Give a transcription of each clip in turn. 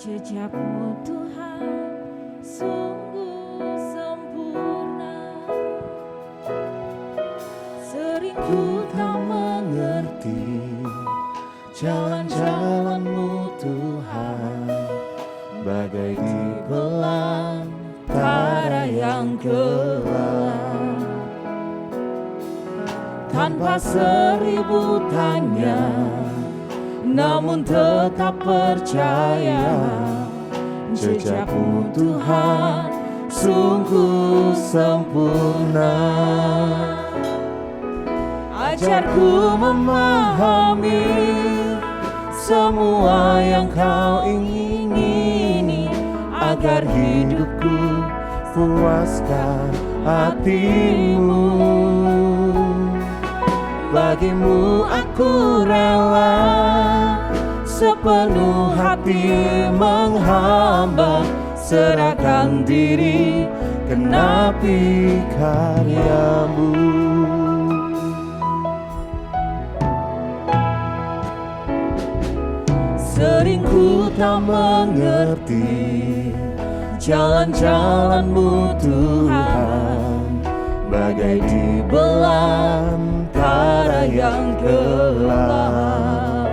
Jejakmu Tuhan sungguh sempurna. Sering ku tak mengerti jalan-jalan-Mu Tuhan, bagai di belantara yang gelap. Tanpa seribu tanya, namun tetap percaya, jejak-Mu Tuhan sungguh sempurna. Ajarku memahami semua yang Kau ingini, agar hidupku puaskan hati-Mu. Bagimu aku rela sepenuh hati menghamba, serahkan diri genapi karya-Mu. Sering ku tak mengerti jalan-jalan-Mu Tuhan, bagai di belantara yang gelap.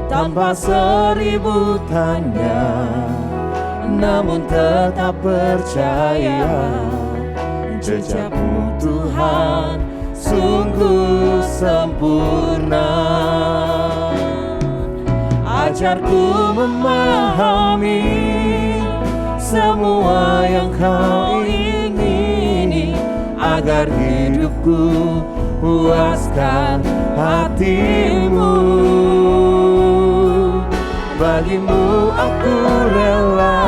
Tanpa seribu tanya, namun tetap percaya, jejak-Mu Tuhan sungguh sempurna. Ajarku memahami semua yang Kau ingini, agar hidupku puaskan hati-Mu. Bagimu aku rela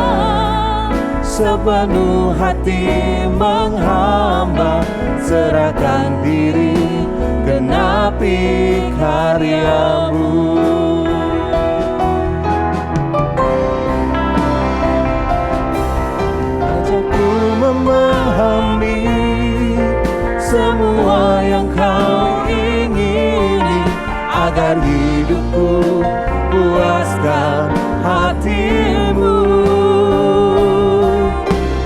sepenuh hati menghamba, serahkan diri genapi karya-Mu. Ajarku memahami semua yang Kau ingini, agar hidupku puaskan hati-Mu.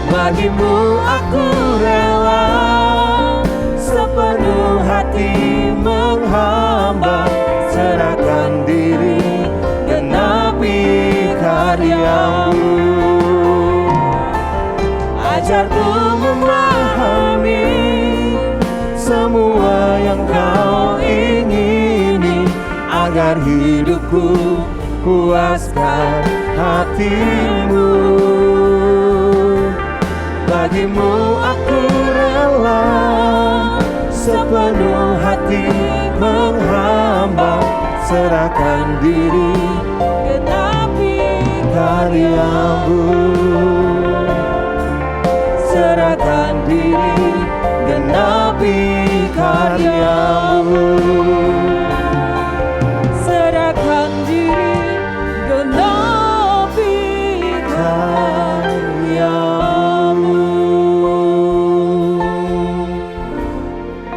Bagimu aku rela sepenuh hati menghamba, serahkan diri genapi karya-Mu. Ajarku memahami semua yang Kau ingini, agar hidupku puaskan hati-Mu. Bagimu aku rela sepenuh hati menghamba, serahkan diri genapi karya-Mu. Serahkan diri genapi karya-Mu. Serahkan diri genapi karya-Mu.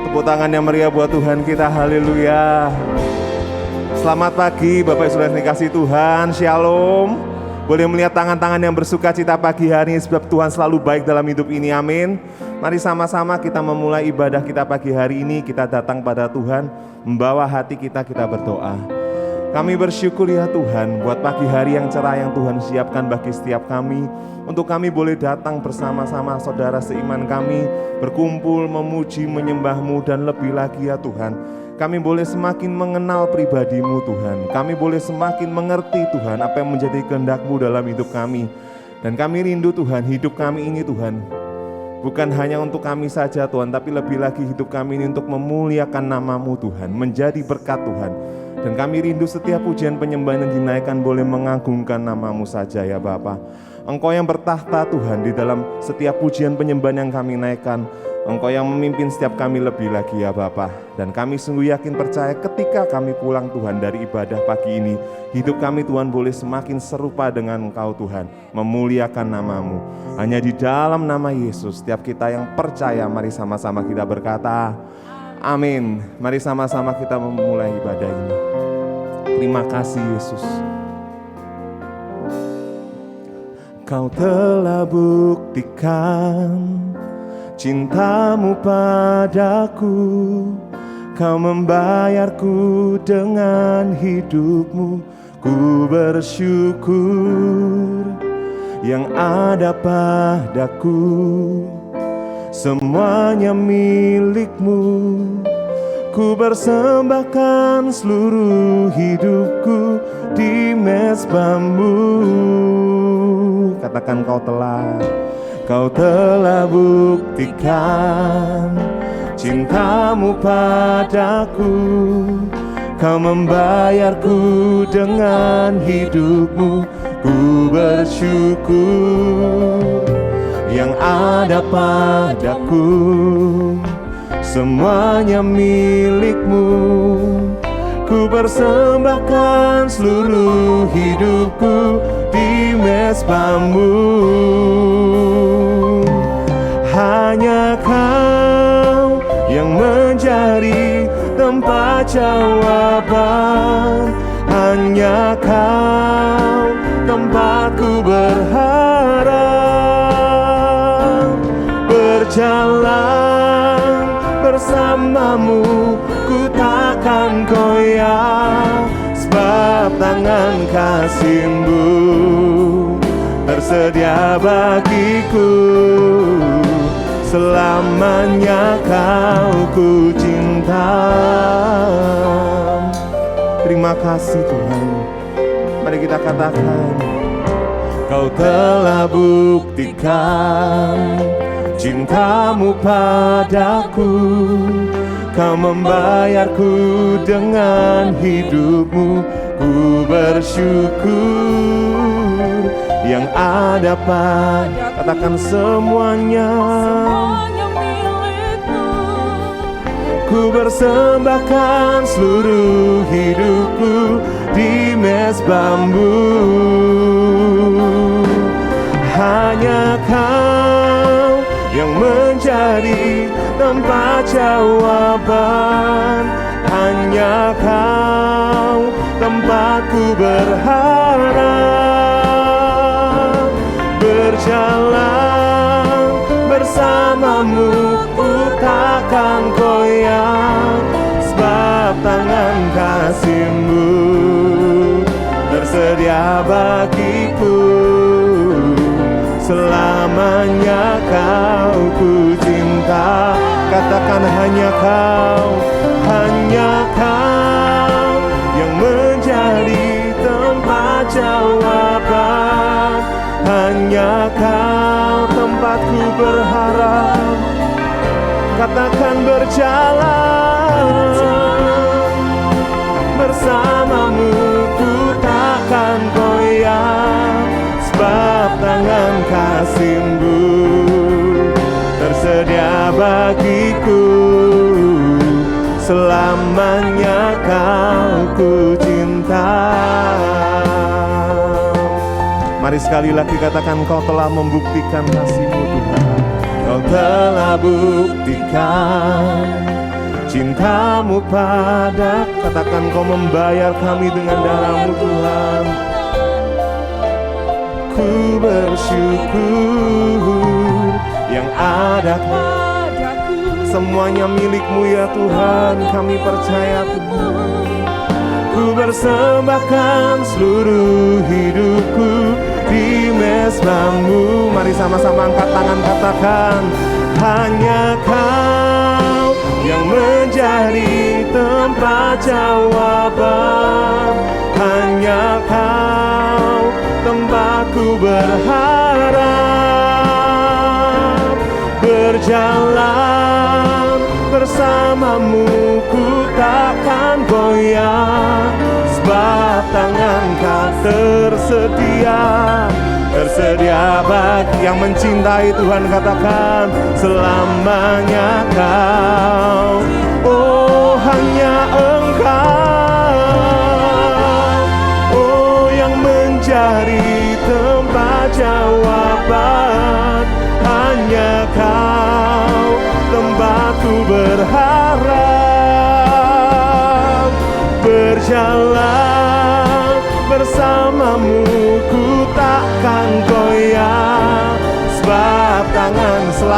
Tepuk tangan yang meriah buat Tuhan kita, haleluya. Selamat pagi Bapak Ibu Saudara yang dikasihi Tuhan, shalom. Boleh melihat tangan-tangan yang bersuka cita pagi hari ini, sebab Tuhan selalu baik dalam hidup ini, amin. Mari sama-sama kita memulai ibadah kita pagi hari ini. Kita datang pada Tuhan, membawa hati kita berdoa. Kami bersyukur ya Tuhan, buat pagi hari yang cerah yang Tuhan siapkan bagi setiap kami, untuk kami boleh datang bersama-sama saudara seiman kami, berkumpul, memuji, menyembah-Mu, dan lebih lagi ya Tuhan, kami boleh semakin mengenal pribadi-Mu Tuhan. Kami boleh semakin mengerti Tuhan apa yang menjadi kehendak-Mu dalam hidup kami. Dan kami rindu Tuhan, hidup kami ini Tuhan, bukan hanya untuk kami saja Tuhan, tapi lebih lagi hidup kami ini untuk memuliakan nama-Mu Tuhan, menjadi berkat Tuhan. Dan kami rindu setiap pujian penyembahan yang dinaikkan boleh mengagungkan nama-Mu saja ya Bapa. Engkau yang bertahta Tuhan di dalam setiap pujian penyembahan yang kami naikkan. Engkau yang memimpin setiap kami lebih lagi ya Bapa. Dan kami sungguh yakin percaya ketika kami pulang Tuhan dari ibadah pagi ini, hidup kami Tuhan boleh semakin serupa dengan Engkau Tuhan, memuliakan nama-Mu. Hanya di dalam nama Yesus, setiap kita yang percaya, mari sama-sama kita berkata, amin. Mari sama-sama kita memulai ibadah ini. Terima kasih Yesus. Kau telah buktikan cintamu padaku. Kau membayarku dengan hidupmu. Ku bersyukur yang ada padaku. Semuanya milikmu. Ku persembahkan seluruh hidupku di mezbamu. Katakan kau telah buktikan cintamu padaku. Kau membayarku dengan hidupmu. Ku bersyukur yang ada padaku. Semuanya milikmu. Ku persembahkan seluruh hidupku di mezbamu. Hanya Kau yang menjadi tempat jawaban. Hanya Kau tempatku berharap. Berjalan bersamamu, ku takkan goyah. Sebab tangan kasih-Mu tersedia bagiku. Selamanya Kau ku cinta. Terima kasih Tuhan. Mari kita katakan, Kau telah buktikan cintamu padaku. Kau membayarku dengan hidupmu. Ku bersyukur yang ada padaku. Katakan semuanya milikmu. Ku persembahkan seluruh hidupku di mezbamu. Hanya Kau yang menjadi tempat jawaban. Hanya Kau tempatku berharap. Berjalan bersamamu, ku takkan goyah. Sebab tangan kasih-Mu tersedia bagiku. Selamanya Kau ku cinta. Katakan hanya Kau yang menjadi tempat jawaban. Hanya Kau tempatku berharap. Katakan berjalan bersamamu, ku takkan goyah. Sebab tangan kasih-Mu tersedia bagiku. Selamanya Kau ku cinta. Mari sekali lagi katakan, Kau telah membuktikan kasih-Mu Tuhan. Kau telah buktikan cintamu pada. Katakan, Kau membayar kami dengan darah-Mu Tuhan. Ku bersyukur yang ada Padaku semuanya milik-Mu ya Tuhan. Kami percaya Tuhan. Ku persembahkan seluruh hidupku di mezbamu. Mari sama-sama angkat tangan, katakan, hanya Kau yang menjadi tempat jawaban. Hanya Kau tempatku berharap. Berjalan bersamamu, ku takkan goyah. Sebab tangan Kau tersedia bagi yang mencintai Tuhan. Katakan, selamanya Kau. Oh, hanya Engkau, oh, yang menjadi tempat jawaban. Hanya Kau tempatku berharap. Berjalan bersamamu, ku takkan goyah.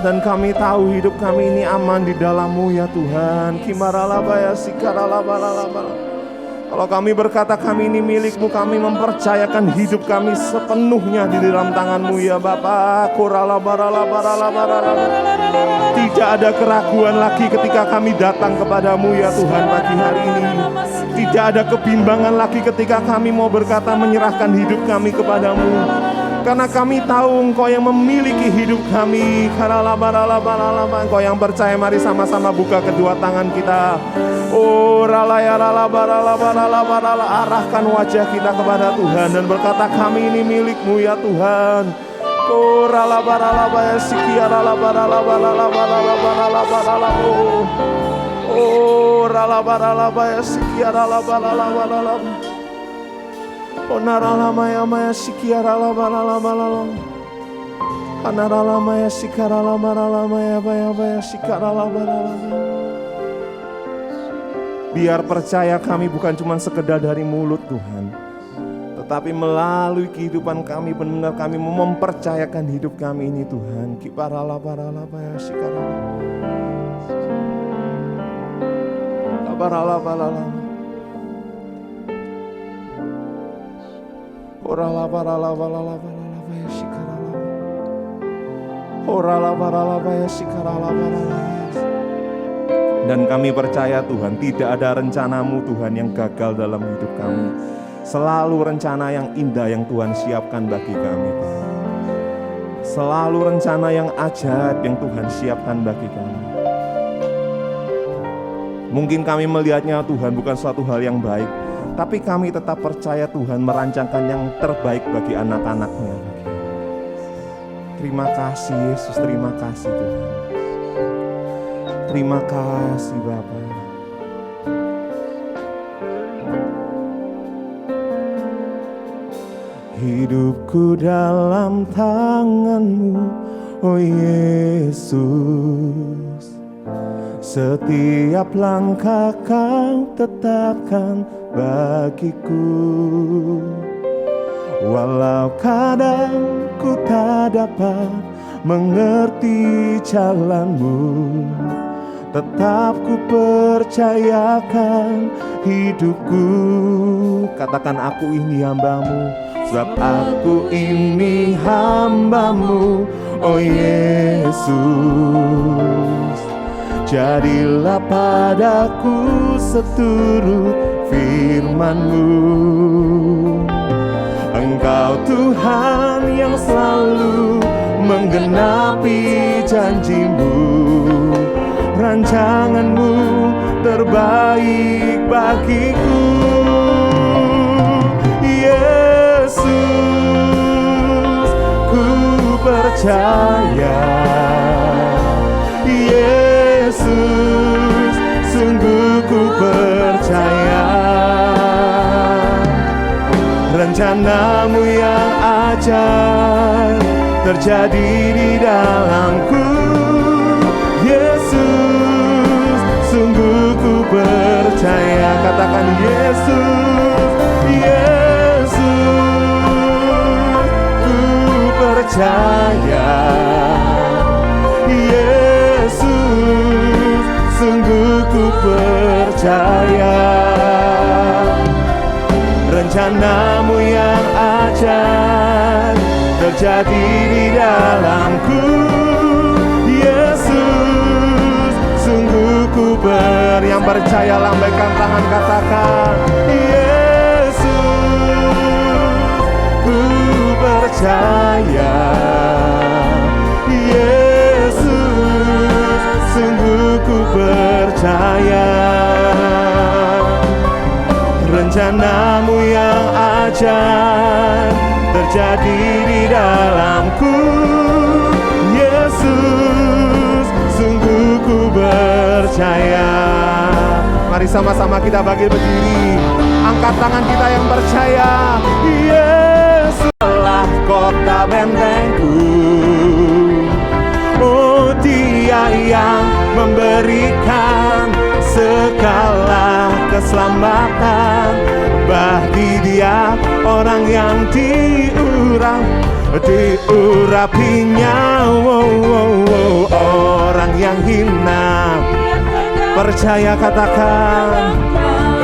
dan kami tahu hidup kami ini aman di dalam-Mu ya Tuhan. Kalau kami berkata kami ini milik-Mu, kami mempercayakan hidup kami sepenuhnya di dalam tangan-Mu ya Bapa. Tidak ada keraguan lagi ketika kami datang kepadamu ya Tuhan pagi hari ini. Tidak ada kebimbangan lagi ketika kami mau berkata menyerahkan hidup kami kepadamu. Karena kami tahu Engkau yang memiliki hidup kami. Engkau yang percaya, mari sama-sama buka kedua tangan kita. Oh, arahkan wajah kita kepada Tuhan dan berkata, kami ini milik-Mu ya Tuhan. Oh, biar percaya kami bukan cuma sekedar dari mulut Tuhan, tetapi melalui kehidupan kami benar-benar kami mempercayakan hidup kami ini Tuhan. Dan kami percaya Tuhan, tidak ada rencana-Mu Tuhan yang gagal dalam hidup kami. Selalu rencana yang indah yang Tuhan siapkan bagi kami. Selalu rencana yang ajaib yang Tuhan siapkan bagi kami. Mungkin kami melihatnya Tuhan bukan suatu hal yang baik, tapi kami tetap percaya Tuhan merancangkan yang terbaik bagi anak-anak-Nya. Terima kasih Yesus, terima kasih Tuhan. Terima kasih Bapa. Hidupku dalam tangan-Mu, oh Yesus. Setiap langkah Kau tetapkan bagiku. Walau kadang ku tak dapat mengerti jalan-Mu, tetap ku percayakan hidupku. Katakan, aku ini hamba-Mu, sebab aku ini hamba-Mu, oh Yesus. Jadilah padaku seturut firman-Mu. Engkau Tuhan yang selalu menggenapi janji-Mu. Rancangan-Mu terbaik bagiku. Yesus, ku percaya. Yesus, sungguh ku percaya. Rencana-Mu yang ajaib terjadi di dalamku. Yesus, sungguh ku percaya. Katakan, Yesus, Yesus, ku percaya. Yesus, sungguh ku percaya. Rencana-Mu yang ajaib terjadi di dalamku. Yesus, sungguh ku yang percaya lambaikan tangan, katakan, Yesus, ku percaya. Yesus, sungguh ku percaya. Rencana-Mu yang ajaib terjadi di dalamku. Yesus, sungguh ku percaya. Mari sama-sama kita bangkit berdiri, angkat tangan kita yang percaya. Yesus adalah kota bentengku. Oh, Dia yang memberikan segala keselamatan. Bagi Dia orang yang diurapinya. Orang yang hina percaya, katakan,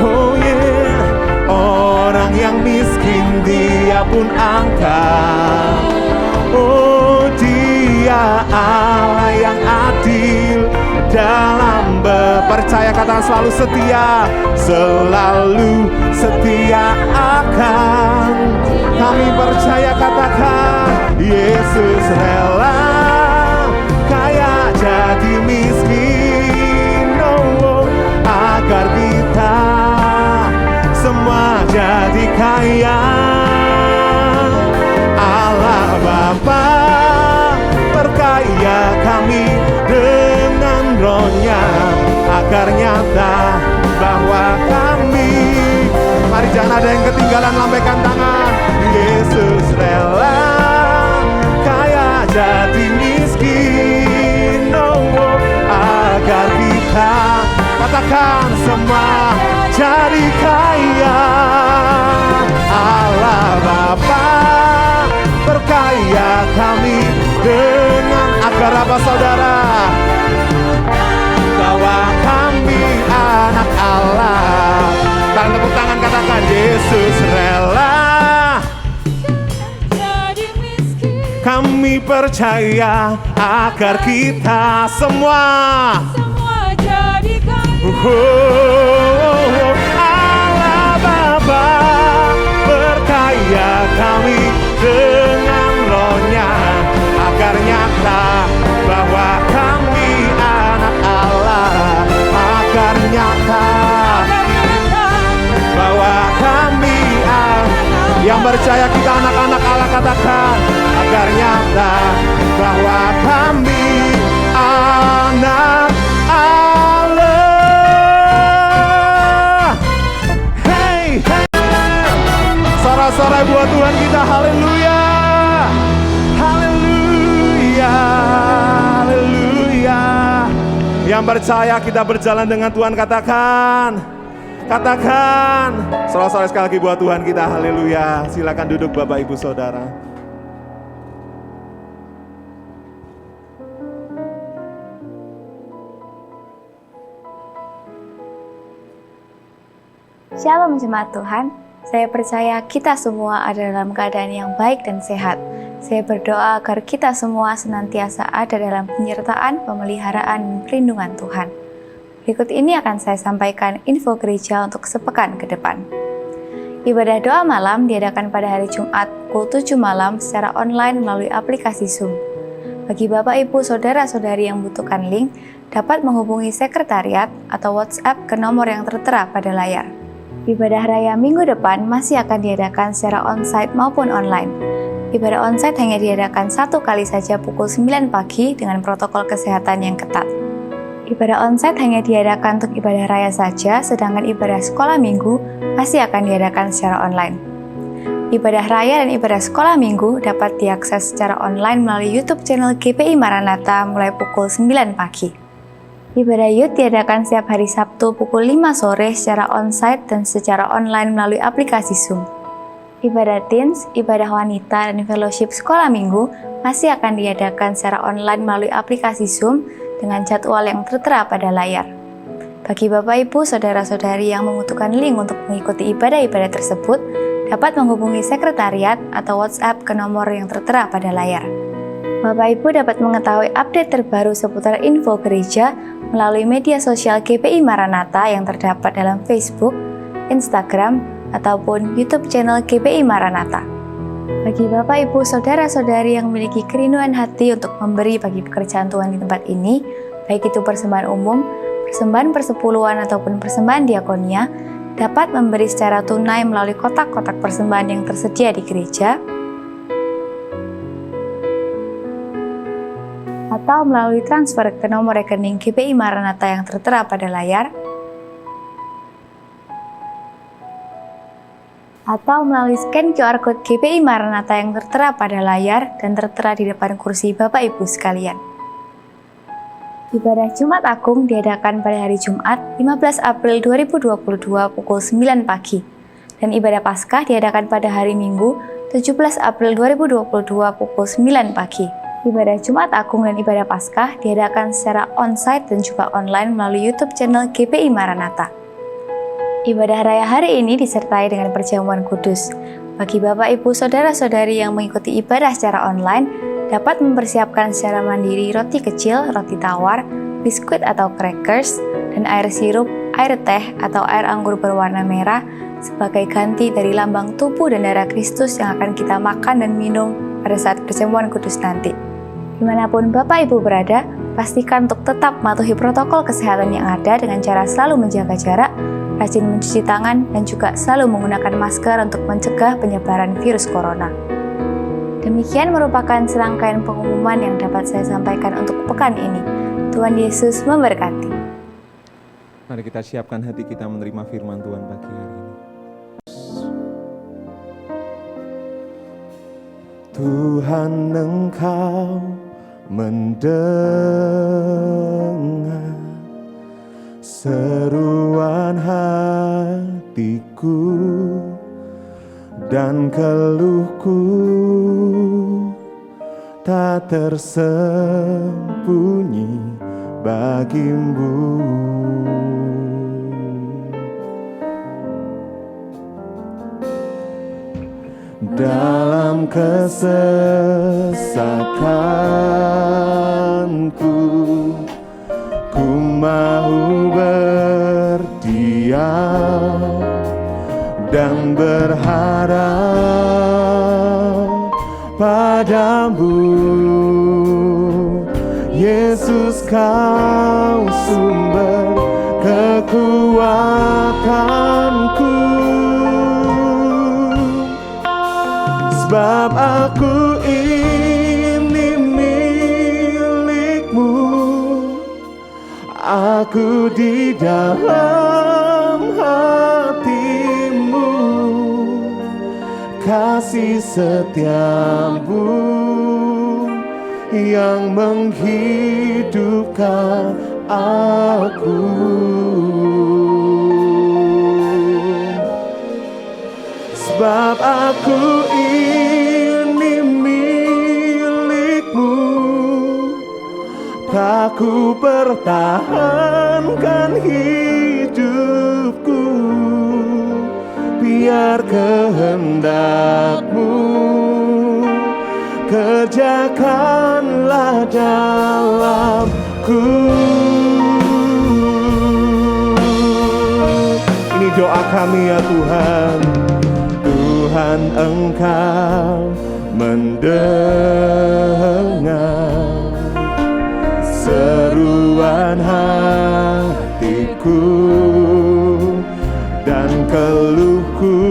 oh yeah. Orang yang miskin Dia pun angkat. Oh, Dia Allah yang adil dalam percaya, katakan selalu setia. Selalu setia akan kami percaya, katakan Yesus rela kaya jadi miskin, agar kita semua jadi kaya. Allah Bapa perkaya kami dengan Roh-Nya, agar nyata bahwa kami, mari jangan ada yang ketinggalan, lambaikan tangan. Yesus rela kaya jadi miskin, agar kita, katakan semua, jadi kaya. Allah Bapa perkaya kami dengan, agar apa saudara? Bahwa kami anak Allah. Tangan tepuk tangan, katakan Yesus rela. Kami percaya agar kita semua jadi kaya. Allah Bapa perkaya kami dengan Roh-Nya, agar nyata bahwa kami anak Allah, agar nyata bahwa kami yang percaya kita anak-anak Allah, katakan agar nyata bahwa kami anak Allah. Hey, hey. Sorak-sorai buat Tuhan kita, haleluya, haleluya, haleluya. Yang percaya kita berjalan dengan Tuhan, katakan, katakan. Sorak-sorai sekali lagi buat Tuhan kita, haleluya. Silakan duduk Bapak Ibu Saudara. Shalom jemaat Tuhan, saya percaya kita semua ada dalam keadaan yang baik dan sehat. Saya berdoa agar kita semua senantiasa ada dalam penyertaan, pemeliharaan, dan perlindungan Tuhan. Berikut ini akan saya sampaikan info gereja untuk sepekan ke depan. Ibadah doa malam diadakan pada hari Jumat pukul 7 malam secara online melalui aplikasi Zoom. Bagi Bapak Ibu Saudara-saudari yang membutuhkan link, dapat menghubungi sekretariat atau WhatsApp ke nomor yang tertera pada layar. Ibadah raya minggu depan masih akan diadakan secara onsite maupun online. Ibadah onsite hanya diadakan 1 kali saja pukul 9 pagi dengan protokol kesehatan yang ketat. Ibadah onsite hanya diadakan untuk ibadah raya saja, sedangkan ibadah sekolah minggu masih akan diadakan secara online. Ibadah raya dan ibadah sekolah minggu dapat diakses secara online melalui YouTube channel GPI Maranatha mulai pukul 9 pagi. Ibadah Youth diadakan setiap hari Sabtu pukul 5 sore secara onsite dan secara online melalui aplikasi Zoom. Ibadah Teens, ibadah wanita, dan fellowship sekolah minggu masih akan diadakan secara online melalui aplikasi Zoom dengan jadwal yang tertera pada layar. Bagi Bapak Ibu, Saudara-saudari yang membutuhkan link untuk mengikuti ibadah-ibadah tersebut, dapat menghubungi sekretariat atau WhatsApp ke nomor yang tertera pada layar. Bapak Ibu dapat mengetahui update terbaru seputar info gereja melalui media sosial GPI Maranatha yang terdapat dalam Facebook, Instagram, ataupun YouTube channel GPI Maranatha. Bagi Bapak Ibu Saudara-saudari yang memiliki kerinduan hati untuk memberi bagi pekerjaan Tuhan di tempat ini, baik itu persembahan umum, persembahan persepuluhan ataupun persembahan diakonia, dapat memberi secara tunai melalui kotak-kotak persembahan yang tersedia di gereja, atau melalui transfer ke nomor rekening GPI Maranatha yang tertera pada layar, atau melalui scan QR Code GPI Maranatha yang tertera pada layar dan tertera di depan kursi Bapak Ibu sekalian. Ibadah Jumat Agung diadakan pada hari Jumat 15 April 2022 pukul 9 pagi, dan ibadah Paskah diadakan pada hari Minggu 17 April 2022 pukul 9 pagi. Ibadah Jumat Agung dan ibadah Paskah diadakan secara onsite dan juga online melalui YouTube channel GPI Maranatha. Ibadah raya hari ini disertai dengan perjamuan kudus. Bagi Bapak Ibu Saudara-saudari yang mengikuti ibadah secara online, dapat mempersiapkan secara mandiri roti kecil, roti tawar, biskuit atau crackers, dan air sirup, air teh atau air anggur berwarna merah sebagai ganti dari lambang tubuh dan darah Kristus yang akan kita makan dan minum pada saat perjamuan kudus nanti. Dimanapun Bapak Ibu berada, pastikan untuk tetap mematuhi protokol kesehatan yang ada dengan cara selalu menjaga jarak, rajin mencuci tangan, dan juga selalu menggunakan masker untuk mencegah penyebaran virus corona. Demikian merupakan serangkaian pengumuman yang dapat saya sampaikan untuk pekan ini. Tuhan Yesus memberkati. Mari kita siapkan hati kita menerima firman Tuhan pagi hari ini. Tuhan, Engkau mendengar seruan hatiku dan keluhku tak tersembunyi bagimu. Dalam kesesakanku, ku mau berdiam dan berharap padamu. Yesus, Kau sumber kekuatanku. Sebab aku ini milik-Mu, aku di dalam hati-Mu, kasih setiamu yang menghidupkan aku. Sebab aku ini milik-Mu, tak ku pertahankan hidupku, biar kehendak-Mu kerjakanlah dalamku. Ini doa kami ya Tuhan. Tuhan, Engkau mendengar seruan hatiku dan keluhku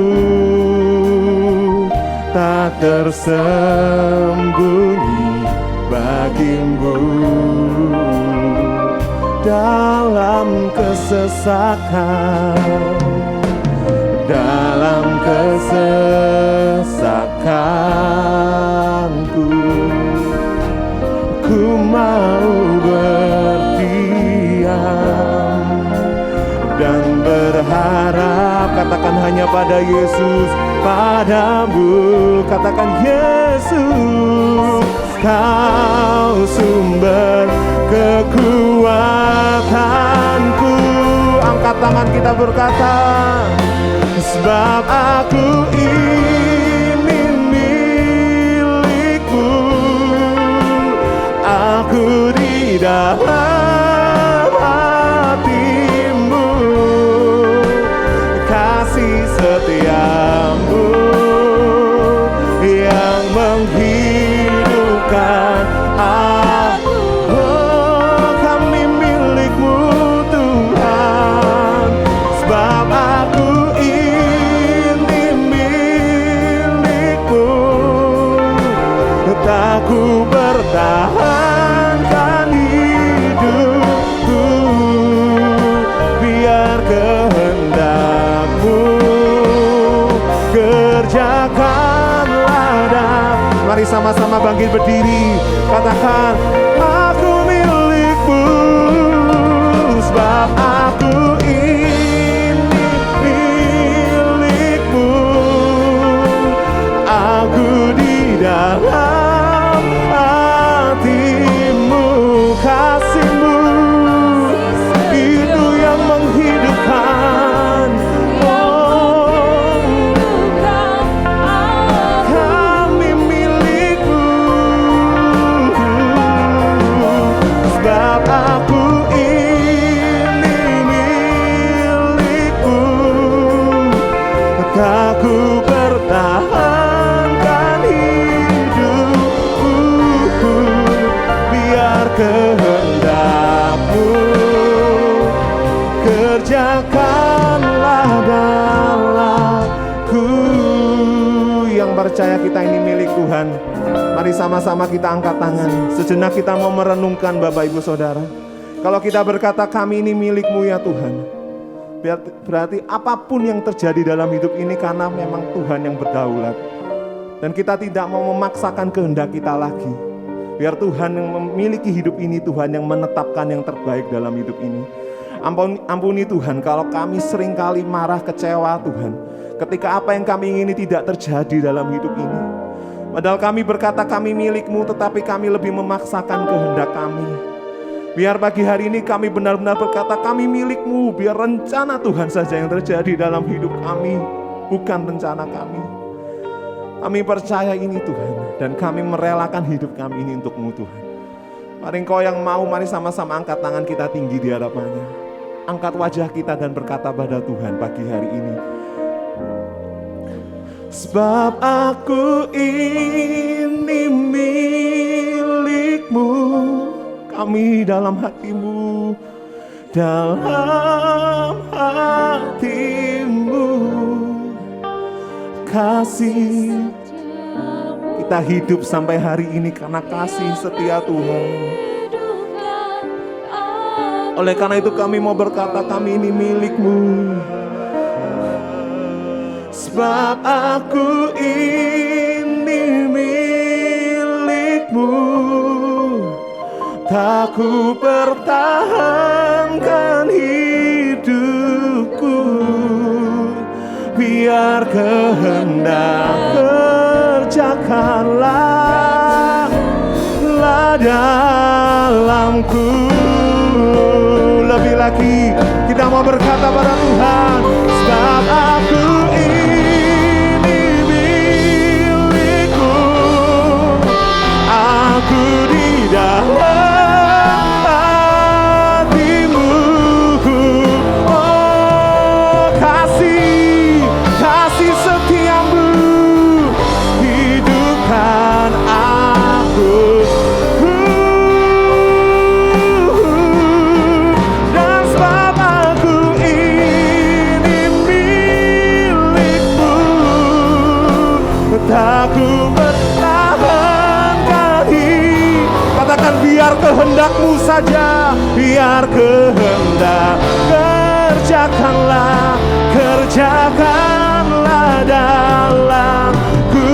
tak tersembunyi bagimu. Dalam kesesakan, dalam kesesakanku, ku mau berdiam dan berharap. Katakan hanya pada Yesus, padamu. Katakan Yesus, Kau sumber kekuatanku. Angkat tangan kita berkata, sebab aku ini milik-Mu, aku di dalam hati-Mu, kasih setiamu yang menghidupkan aku. Oh, kami milik-Mu Tuhan, sebab aku aku bertahankan hidupku, biar kehendak-Mu kerjakanlah. Dan mari sama-sama bangkit berdiri, katakan aku milik-Mu, sebab aku ini milik-Mu, aku di dalam kasih-Mu itu yang menghidupkan. Oh, kami milik-Mu, sebab aku ini milik-Mu, tak ku pertahankan hidup. percaya kita ini milik Tuhan. Mari sama-sama kita angkat tangan. Sejenak kita mau merenungkan Bapak Ibu Saudara. Kalau kita berkata kami ini milik-Mu ya Tuhan, berarti apapun yang terjadi dalam hidup ini karena memang Tuhan yang berdaulat. Dan kita tidak mau memaksakan kehendak kita lagi. Biar Tuhan yang memiliki hidup ini, Tuhan yang menetapkan yang terbaik dalam hidup ini. Ampuni Tuhan kalau kami seringkali marah, kecewa Tuhan, ketika apa yang kami ingini tidak terjadi dalam hidup ini. Padahal kami berkata kami milik-Mu, tetapi kami lebih memaksakan kehendak kami. Biar pagi hari ini kami benar-benar berkata kami milik-Mu, biar rencana Tuhan saja yang terjadi dalam hidup kami, bukan rencana kami. Kami percaya ini Tuhan, dan kami merelakan hidup kami ini untuk-Mu Tuhan. Mari Engkau yang mau, mari sama-sama angkat tangan kita tinggi di hadapannya. Angkat wajah kita dan berkata pada Tuhan pagi hari ini. Sebab aku ini milik-Mu, kami dalam hati-Mu, dalam hati-Mu. Kasih kita hidup sampai hari ini karena kasih setia Tuhan. Oleh karena itu kami mau berkata kami ini milik-Mu. Sebab aku ini milik-Mu, tak ku pertahankan hidupku, biar kehendak kerjakanlah dalamku. Lebih lagi kita mau berkata pada Tuhan, sebab aku ini milik-Mu, aku di dalam hati-Mu. Oh kasih setiamu hidupkan aku. Aku bertahankan hidup. Katakan biar kehendak-Mu saja, biar kehendak kerjakanlah dalamku.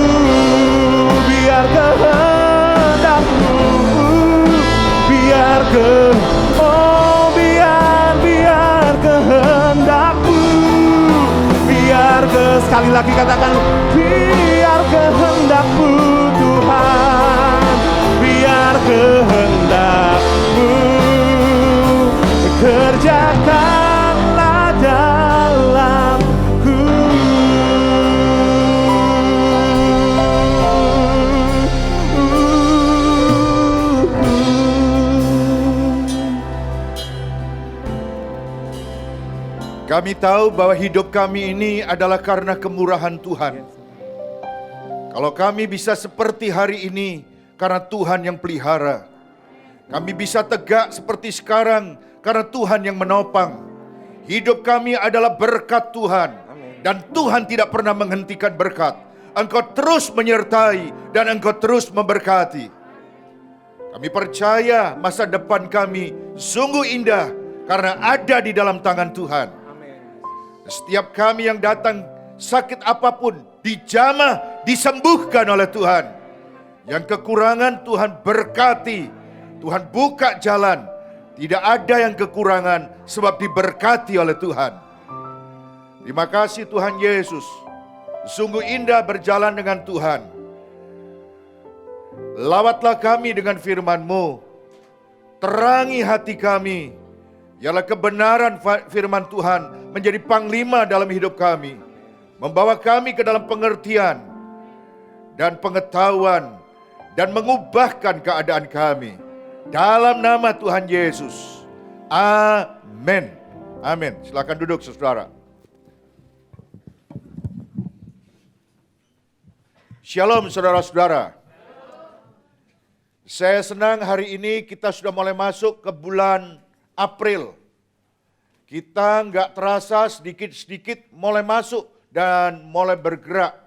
Biar kehendak-Mu, biar kehendak-Mu, sekali lagi katakan biar kehendak-Mu Tuhan, biar kehendak-Mu kerjakanlah dalamku. Kami tahu bahwa hidup kami ini adalah karena kemurahan Tuhan. Kalau kami bisa seperti hari ini karena Tuhan yang pelihara. Kami bisa tegak seperti sekarang karena Tuhan yang menopang. Hidup kami adalah berkat Tuhan. Dan Tuhan tidak pernah menghentikan berkat. Engkau terus menyertai dan Engkau terus memberkati. Kami percaya masa depan kami sungguh indah karena ada di dalam tangan Tuhan. Setiap kami yang datang sakit apapun dijamah, disembuhkan oleh Tuhan. Yang kekurangan Tuhan berkati, Tuhan buka jalan. Tidak ada yang kekurangan sebab diberkati oleh Tuhan. Terima kasih Tuhan Yesus. Sungguh indah berjalan dengan Tuhan. Lawatlah kami dengan firman-Mu. Terangi hati kami. Ialah kebenaran firman Tuhan menjadi panglima dalam hidup kami. Membawa kami ke dalam pengertian dan pengetahuan dan mengubahkan keadaan kami. Dalam nama Tuhan Yesus. Amin. Amin. Silakan duduk saudara. Shalom saudara-saudara. Saya senang hari ini kita sudah mulai masuk ke bulan April. Kita nggak terasa sedikit-sedikit mulai masuk dan mulai bergerak.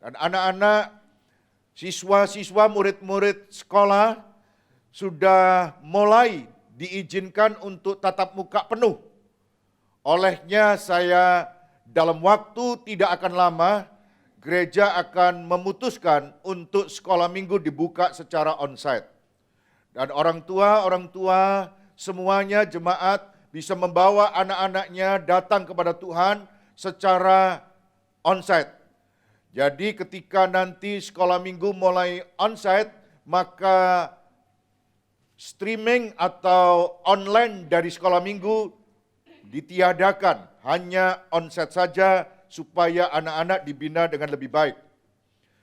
Dan anak-anak, siswa-siswa, murid-murid sekolah sudah mulai diizinkan untuk tatap muka penuh. Olehnya saya dalam waktu tidak akan lama, gereja akan memutuskan untuk sekolah minggu dibuka secara onsite. Dan orang tua semuanya jemaat bisa membawa anak-anaknya datang kepada Tuhan secara onsite. Jadi ketika nanti sekolah minggu mulai onsite, maka streaming atau online dari sekolah minggu ditiadakan. Hanya onsite saja supaya anak-anak dibina dengan lebih baik.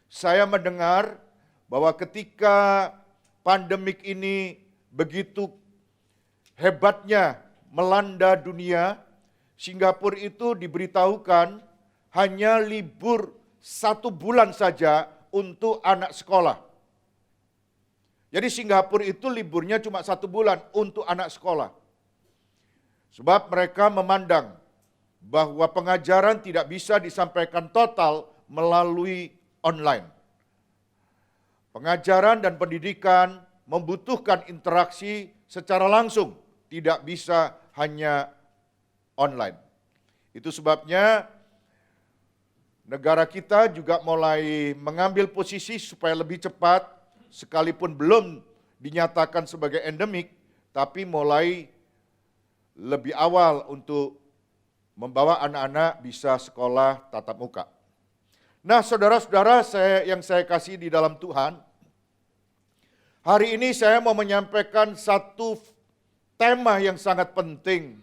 Saya mendengar bahwa ketika pandemik ini begitu hebatnya melanda dunia, Singapura itu diberitahukan hanya libur 1 bulan saja untuk anak sekolah. Jadi Singapura itu liburnya cuma 1 bulan untuk anak sekolah. Sebab mereka memandang bahwa pengajaran tidak bisa disampaikan total melalui online. Pengajaran dan pendidikan membutuhkan interaksi secara langsung, tidak bisa hanya online. Itu sebabnya negara kita juga mulai mengambil posisi supaya lebih cepat, sekalipun belum dinyatakan sebagai endemik, tapi mulai lebih awal untuk membawa anak-anak bisa sekolah tatap muka. Nah, saudara-saudara yang saya kasih di dalam Tuhan, hari ini saya mau menyampaikan satu tema yang sangat penting,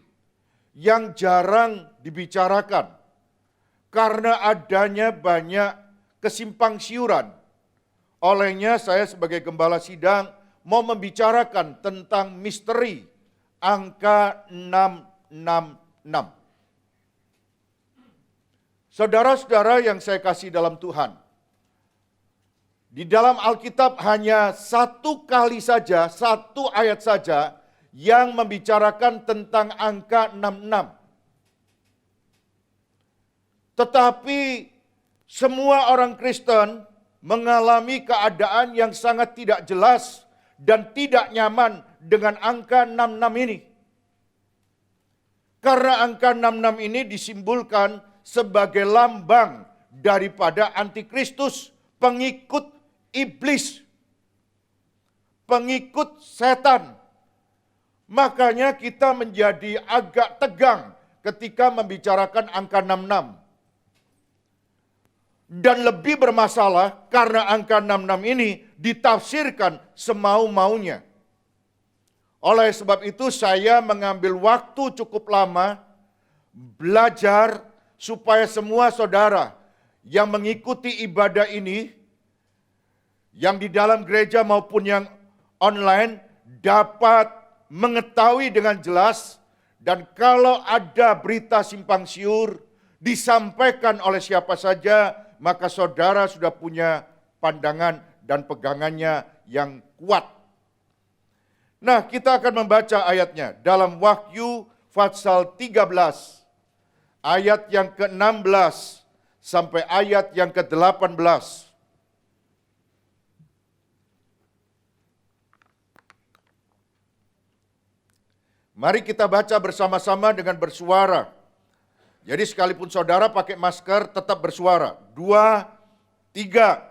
yang jarang dibicarakan, karena adanya banyak kesimpang siuran. Olehnya saya sebagai gembala sidang mau membicarakan tentang misteri angka 666. Saudara-saudara yang saya kasih dalam Tuhan, di dalam Alkitab hanya 1 kali saja, 1 ayat saja yang membicarakan tentang angka 66. Tetapi semua orang Kristen mengalami keadaan yang sangat tidak jelas dan tidak nyaman dengan angka 66 ini. Karena angka 66 ini disimbolkan sebagai lambang daripada antikristus, pengikut iblis, pengikut setan. Makanya kita menjadi agak tegang ketika membicarakan angka 66. Dan lebih bermasalah karena angka 66 ini ditafsirkan semau-maunya. Oleh sebab itu saya mengambil waktu cukup lama belajar supaya semua saudara yang mengikuti ibadah ini, yang di dalam gereja maupun yang online, dapat mengetahui dengan jelas, dan kalau ada berita simpang siur disampaikan oleh siapa saja, maka saudara sudah punya pandangan dan pegangannya yang kuat. Nah, kita akan membaca ayatnya dalam Wahyu pasal 13, ayat yang ke-16 sampai ayat yang ke-18. Mari kita baca bersama-sama dengan bersuara. Jadi sekalipun saudara pakai masker, tetap bersuara. 2, 3.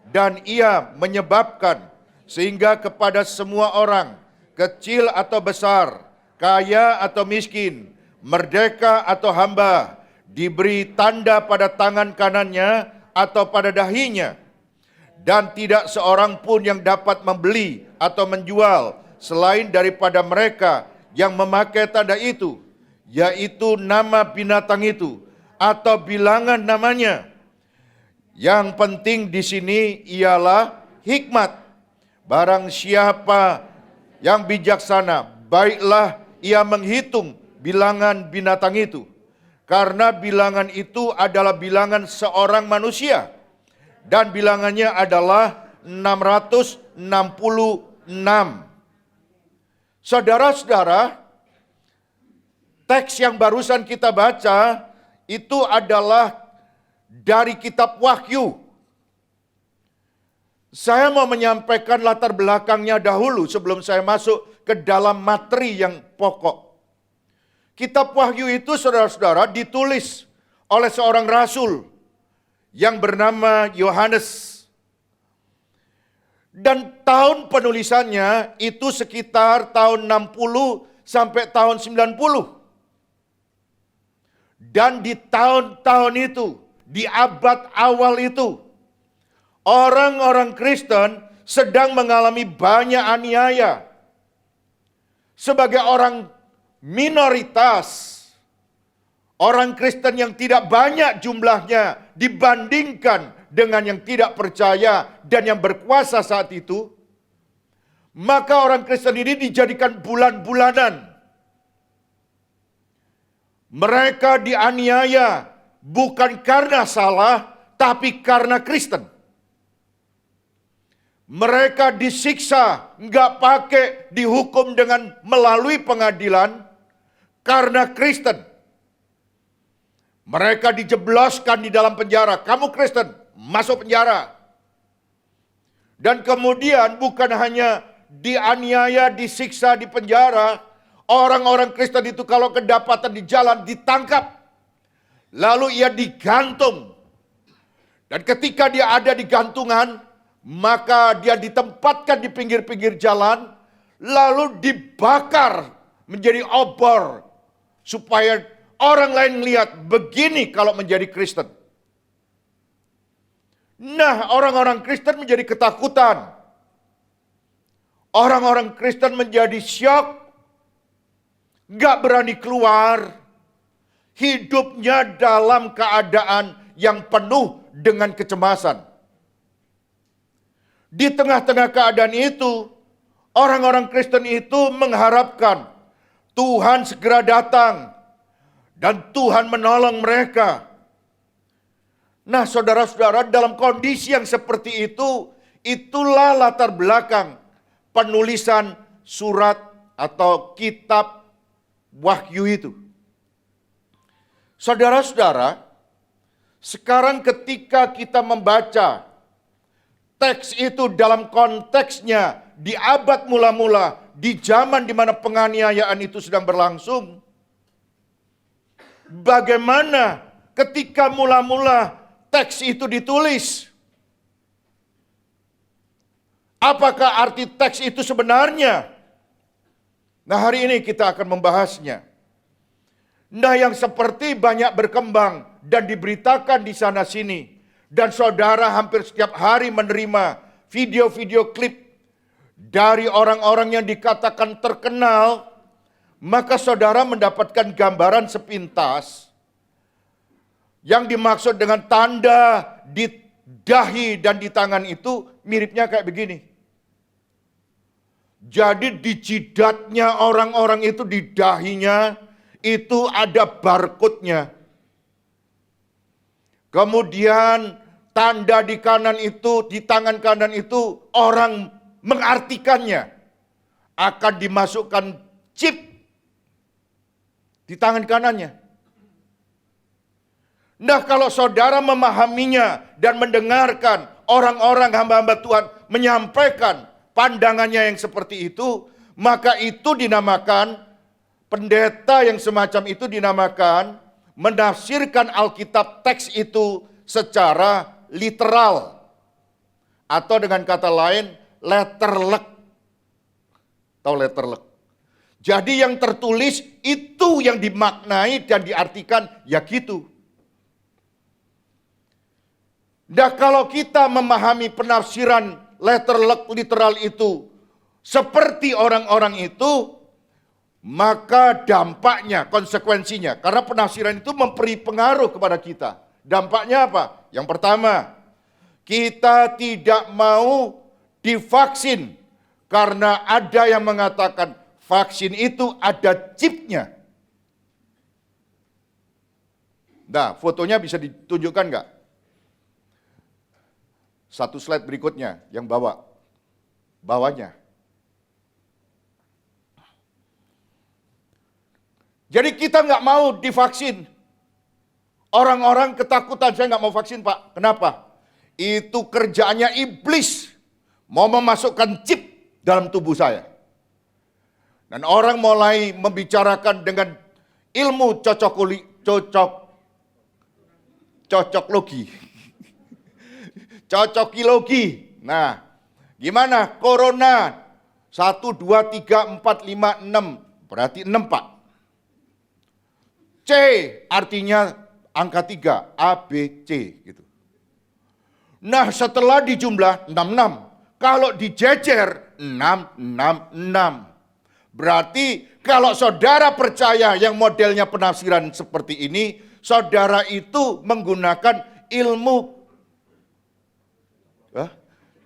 Dan ia menyebabkan sehingga kepada semua orang, kecil atau besar, kaya atau miskin, merdeka atau hamba, diberi tanda pada tangan kanannya atau pada dahinya. Dan tidak seorang pun yang dapat membeli atau menjual selain daripada mereka yang memakai tanda itu, yaitu nama binatang itu atau bilangan namanya. Yang penting di sini ialah hikmat. Barang siapa yang bijaksana, baiklah ia menghitung bilangan binatang itu. Karena bilangan itu adalah bilangan seorang manusia. Dan bilangannya adalah 666. Saudara-saudara, teks yang barusan kita baca itu adalah dari kitab Wahyu Saya mau menyampaikan latar belakangnya dahulu sebelum saya masuk ke dalam materi yang pokok. Kitab Wahyu itu saudara-saudara ditulis oleh seorang rasul yang bernama Yohanes. Dan tahun penulisannya itu sekitar tahun 60 sampai tahun 90. Dan di tahun-tahun itu, di abad awal itu, orang-orang Kristen sedang mengalami banyak aniaya. Sebagai orang minoritas, orang Kristen yang tidak banyak jumlahnya dibandingkan dengan yang tidak percaya dan yang berkuasa saat itu, maka orang Kristen ini dijadikan bulan-bulanan. Mereka dianiaya bukan karena salah, tapi karena Kristen. Mereka disiksa, nggak pakai dihukum dengan melalui pengadilan, karena Kristen. Mereka dijebloskan di dalam penjara. Kamu Kristen, masuk penjara. Dan kemudian bukan hanya dianiaya, disiksa di penjara, orang-orang Kristen itu kalau kedapatan di jalan ditangkap. Lalu ia digantung. Dan ketika dia ada di gantungan, maka dia ditempatkan di pinggir-pinggir jalan, lalu dibakar menjadi obor, supaya orang lain melihat begini kalau menjadi Kristen. Nah, orang-orang Kristen menjadi ketakutan. Orang-orang Kristen menjadi syok, gak berani keluar, hidupnya dalam keadaan yang penuh dengan kecemasan. Di tengah-tengah keadaan itu, orang-orang Kristen itu mengharapkan Tuhan segera datang dan Tuhan menolong mereka. Nah, saudara-saudara, dalam kondisi yang seperti itu, itulah latar belakang penulisan surat atau kitab Wahyu itu. Saudara-saudara, sekarang ketika kita membaca teks itu dalam konteksnya di abad mula-mula, di zaman di mana penganiayaan itu sedang berlangsung, bagaimana ketika mula-mula teks itu ditulis? Apakah arti teks itu sebenarnya? Nah, hari ini kita akan membahasnya. Nah, yang seperti banyak berkembang dan diberitakan di sana-sini. Dan saudara hampir setiap hari menerima video-video klip dari orang-orang yang dikatakan terkenal, maka saudara mendapatkan gambaran sepintas yang dimaksud dengan tanda di dahi dan di tangan itu miripnya kayak begini. Jadi di jidatnya orang-orang itu, di dahinya itu ada barcode-nya. Kemudian tanda di kanan itu, di tangan kanan itu, orang mengartikannya. Akan dimasukkan chip di tangan kanannya. Nah, kalau saudara memahaminya dan mendengarkan orang-orang hamba-hamba Tuhan menyampaikan pandangannya yang seperti itu, maka itu dinamakan, pendeta yang semacam itu dinamakan menafsirkan Alkitab teks itu secara literal. Atau dengan kata lain, letterlek. Tahu letterlek? Jadi yang tertulis itu yang dimaknai dan diartikan ya gitu. Nah, kalau kita memahami penafsiran letterlek literal itu seperti orang-orang itu, maka dampaknya, konsekuensinya, karena penafsiran itu memberi pengaruh kepada kita. Dampaknya apa? Yang pertama, kita tidak mau divaksin karena ada yang mengatakan vaksin itu ada chipnya. Nah, fotonya bisa ditunjukkan nggak? Satu slide berikutnya, yang bawahnya. Jadi kita nggak mau divaksin. Orang-orang ketakutan, saya nggak mau vaksin Pak. Kenapa? Itu kerjaannya iblis. mau memasukkan chip dalam tubuh saya. Dan orang mulai membicarakan dengan ilmu cocoklogi. Cocokilogi. Nah, gimana? Corona 1, 2, 3, 4, 5, 6. Berarti 6, Pak. C artinya angka 3. A, B, C. Gitu. Nah, setelah dijumlah 66. Kalau dijejer 666. Berarti kalau saudara percaya yang modelnya penafsiran seperti ini, saudara itu menggunakan ilmu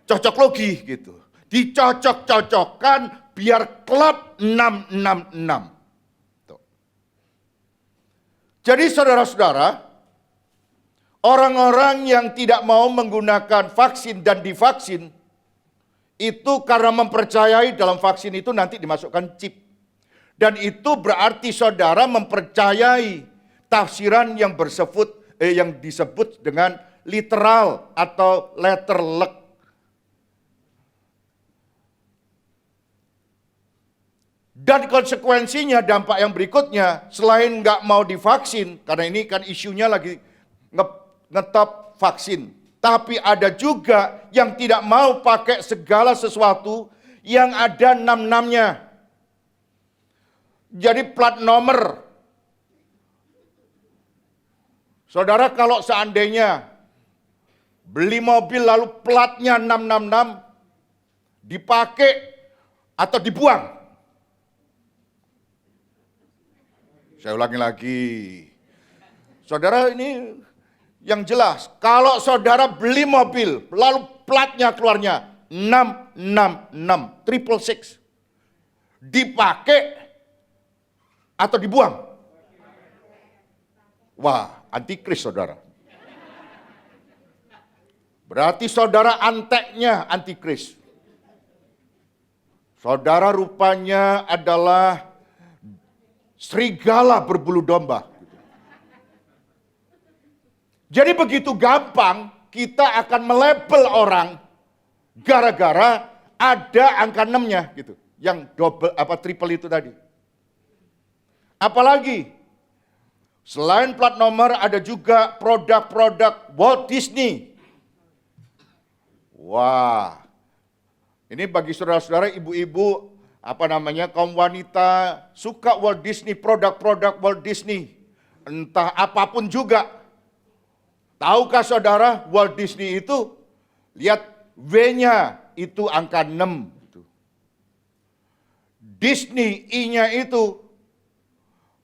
cocoklogi gitu. Dicocok-cocokkan biar klop 666. Tuh. Jadi saudara-saudara, orang-orang yang tidak mau menggunakan vaksin dan divaksin, itu karena mempercayai dalam vaksin itu nanti dimasukkan chip. Dan itu berarti saudara mempercayai tafsiran yang disebut dengan literal atau letterlek. Dan konsekuensinya dampak yang berikutnya, selain nggak mau divaksin, karena ini kan isunya lagi ngetop vaksin. Tapi ada juga yang tidak mau pakai segala sesuatu yang ada 66-nya. Jadi plat nomor. Saudara kalau seandainya beli mobil lalu platnya 666, dipakai atau dibuang. Saya ulangi lagi. Saudara ini yang jelas, kalau saudara beli mobil, lalu platnya keluarnya 666, 666, dipakai atau dibuang? Wah, antikris saudara. Berarti saudara anteknya antikris. Saudara rupanya adalah serigala berbulu domba. Jadi begitu gampang kita akan melabel orang gara-gara ada angka 6-nya gitu. Yang triple itu tadi. Apalagi selain plat nomor ada juga produk-produk Walt Disney. Wah. Ini bagi saudara-saudara, ibu-ibu, kaum wanita suka Walt Disney, produk-produk Walt Disney. Entah apapun juga. Tahukah saudara, Walt Disney itu, lihat W-nya itu angka 6. Disney, I-nya itu,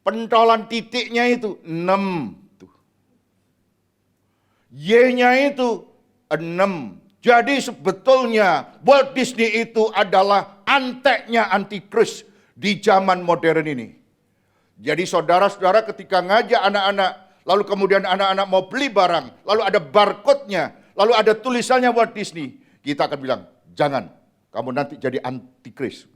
pentolan titiknya itu 6. Y-nya itu 6. Jadi sebetulnya Walt Disney itu adalah anteknya antikris di zaman modern ini. Jadi saudara-saudara ketika ngajak anak-anak, lalu kemudian anak-anak mau beli barang, lalu ada barcode-nya, lalu ada tulisannya Walt Disney. Kita akan bilang, jangan, kamu nanti jadi antikris.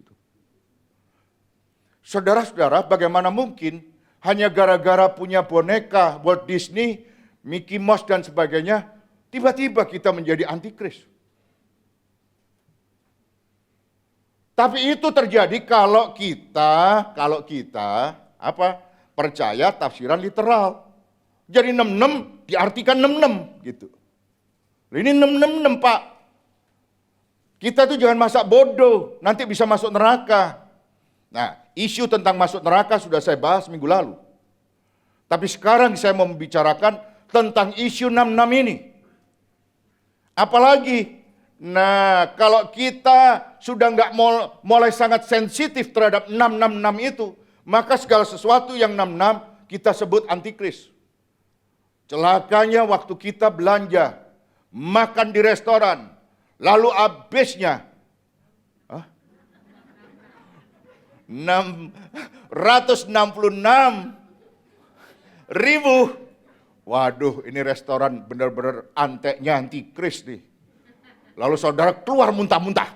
Saudara-saudara, bagaimana mungkin hanya gara-gara punya boneka Walt Disney, Mickey Mouse dan sebagainya, tiba-tiba kita menjadi antikris. Tapi itu terjadi kalau kita percaya tafsiran literal. Jadi 66 diartikan 66 gitu. Ini 666 Pak. Kita tuh jangan masak bodoh, nanti bisa masuk neraka. Nah, isu tentang masuk neraka sudah saya bahas minggu lalu. Tapi sekarang saya mau membicarakan tentang isu 66 ini. Apalagi, nah kalau kita sudah nggak mulai sangat sensitif terhadap 666 itu, maka segala sesuatu yang 66 kita sebut antikris. Celakanya waktu kita belanja, makan di restoran, lalu habisnya 666.000. Waduh, ini restoran benar-benar anteknya antikris nih. Lalu saudara keluar muntah-muntah.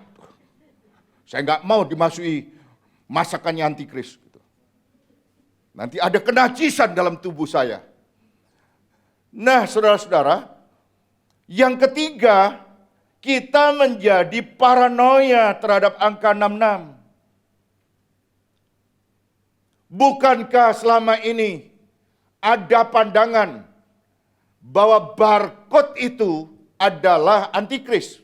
Saya nggak mau dimasuki masakannya antikris. Nanti ada kenajisan dalam tubuh saya. Nah, saudara-saudara, yang ketiga, kita menjadi paranoia terhadap angka 66. Bukankah selama ini ada pandangan bahwa barcode itu adalah antikris?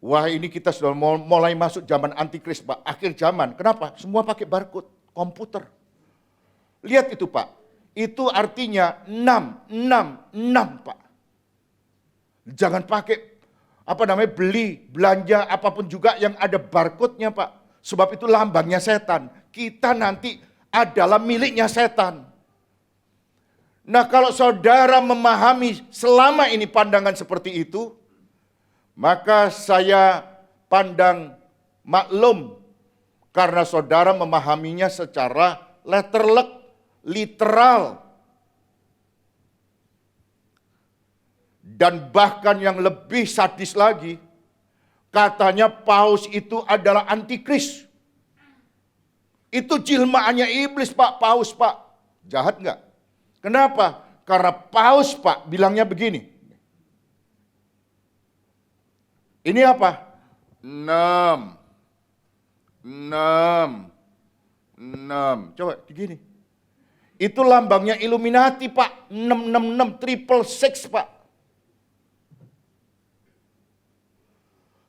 Wah, ini kita sudah mulai masuk zaman antikris, Pak. Akhir zaman. Kenapa? Semua pakai barcode, komputer. Lihat itu, Pak. Itu artinya 666, Pak. Jangan pakai beli, belanja apapun juga yang ada barcode-nya, Pak. Sebab itu lambangnya setan. Kita nanti adalah miliknya setan. Nah, kalau saudara memahami selama ini pandangan seperti itu, maka saya pandang maklum karena saudara memahaminya secara literal. Dan bahkan yang lebih sadis lagi, katanya paus itu adalah antikris. Itu jelmaannya iblis, Pak, paus, Pak. Jahat enggak? Kenapa? Karena paus, Pak, bilangnya begini. Ini apa? 6. Coba begini. Itu lambangnya Illuminati, Pak. 666, 666, Pak.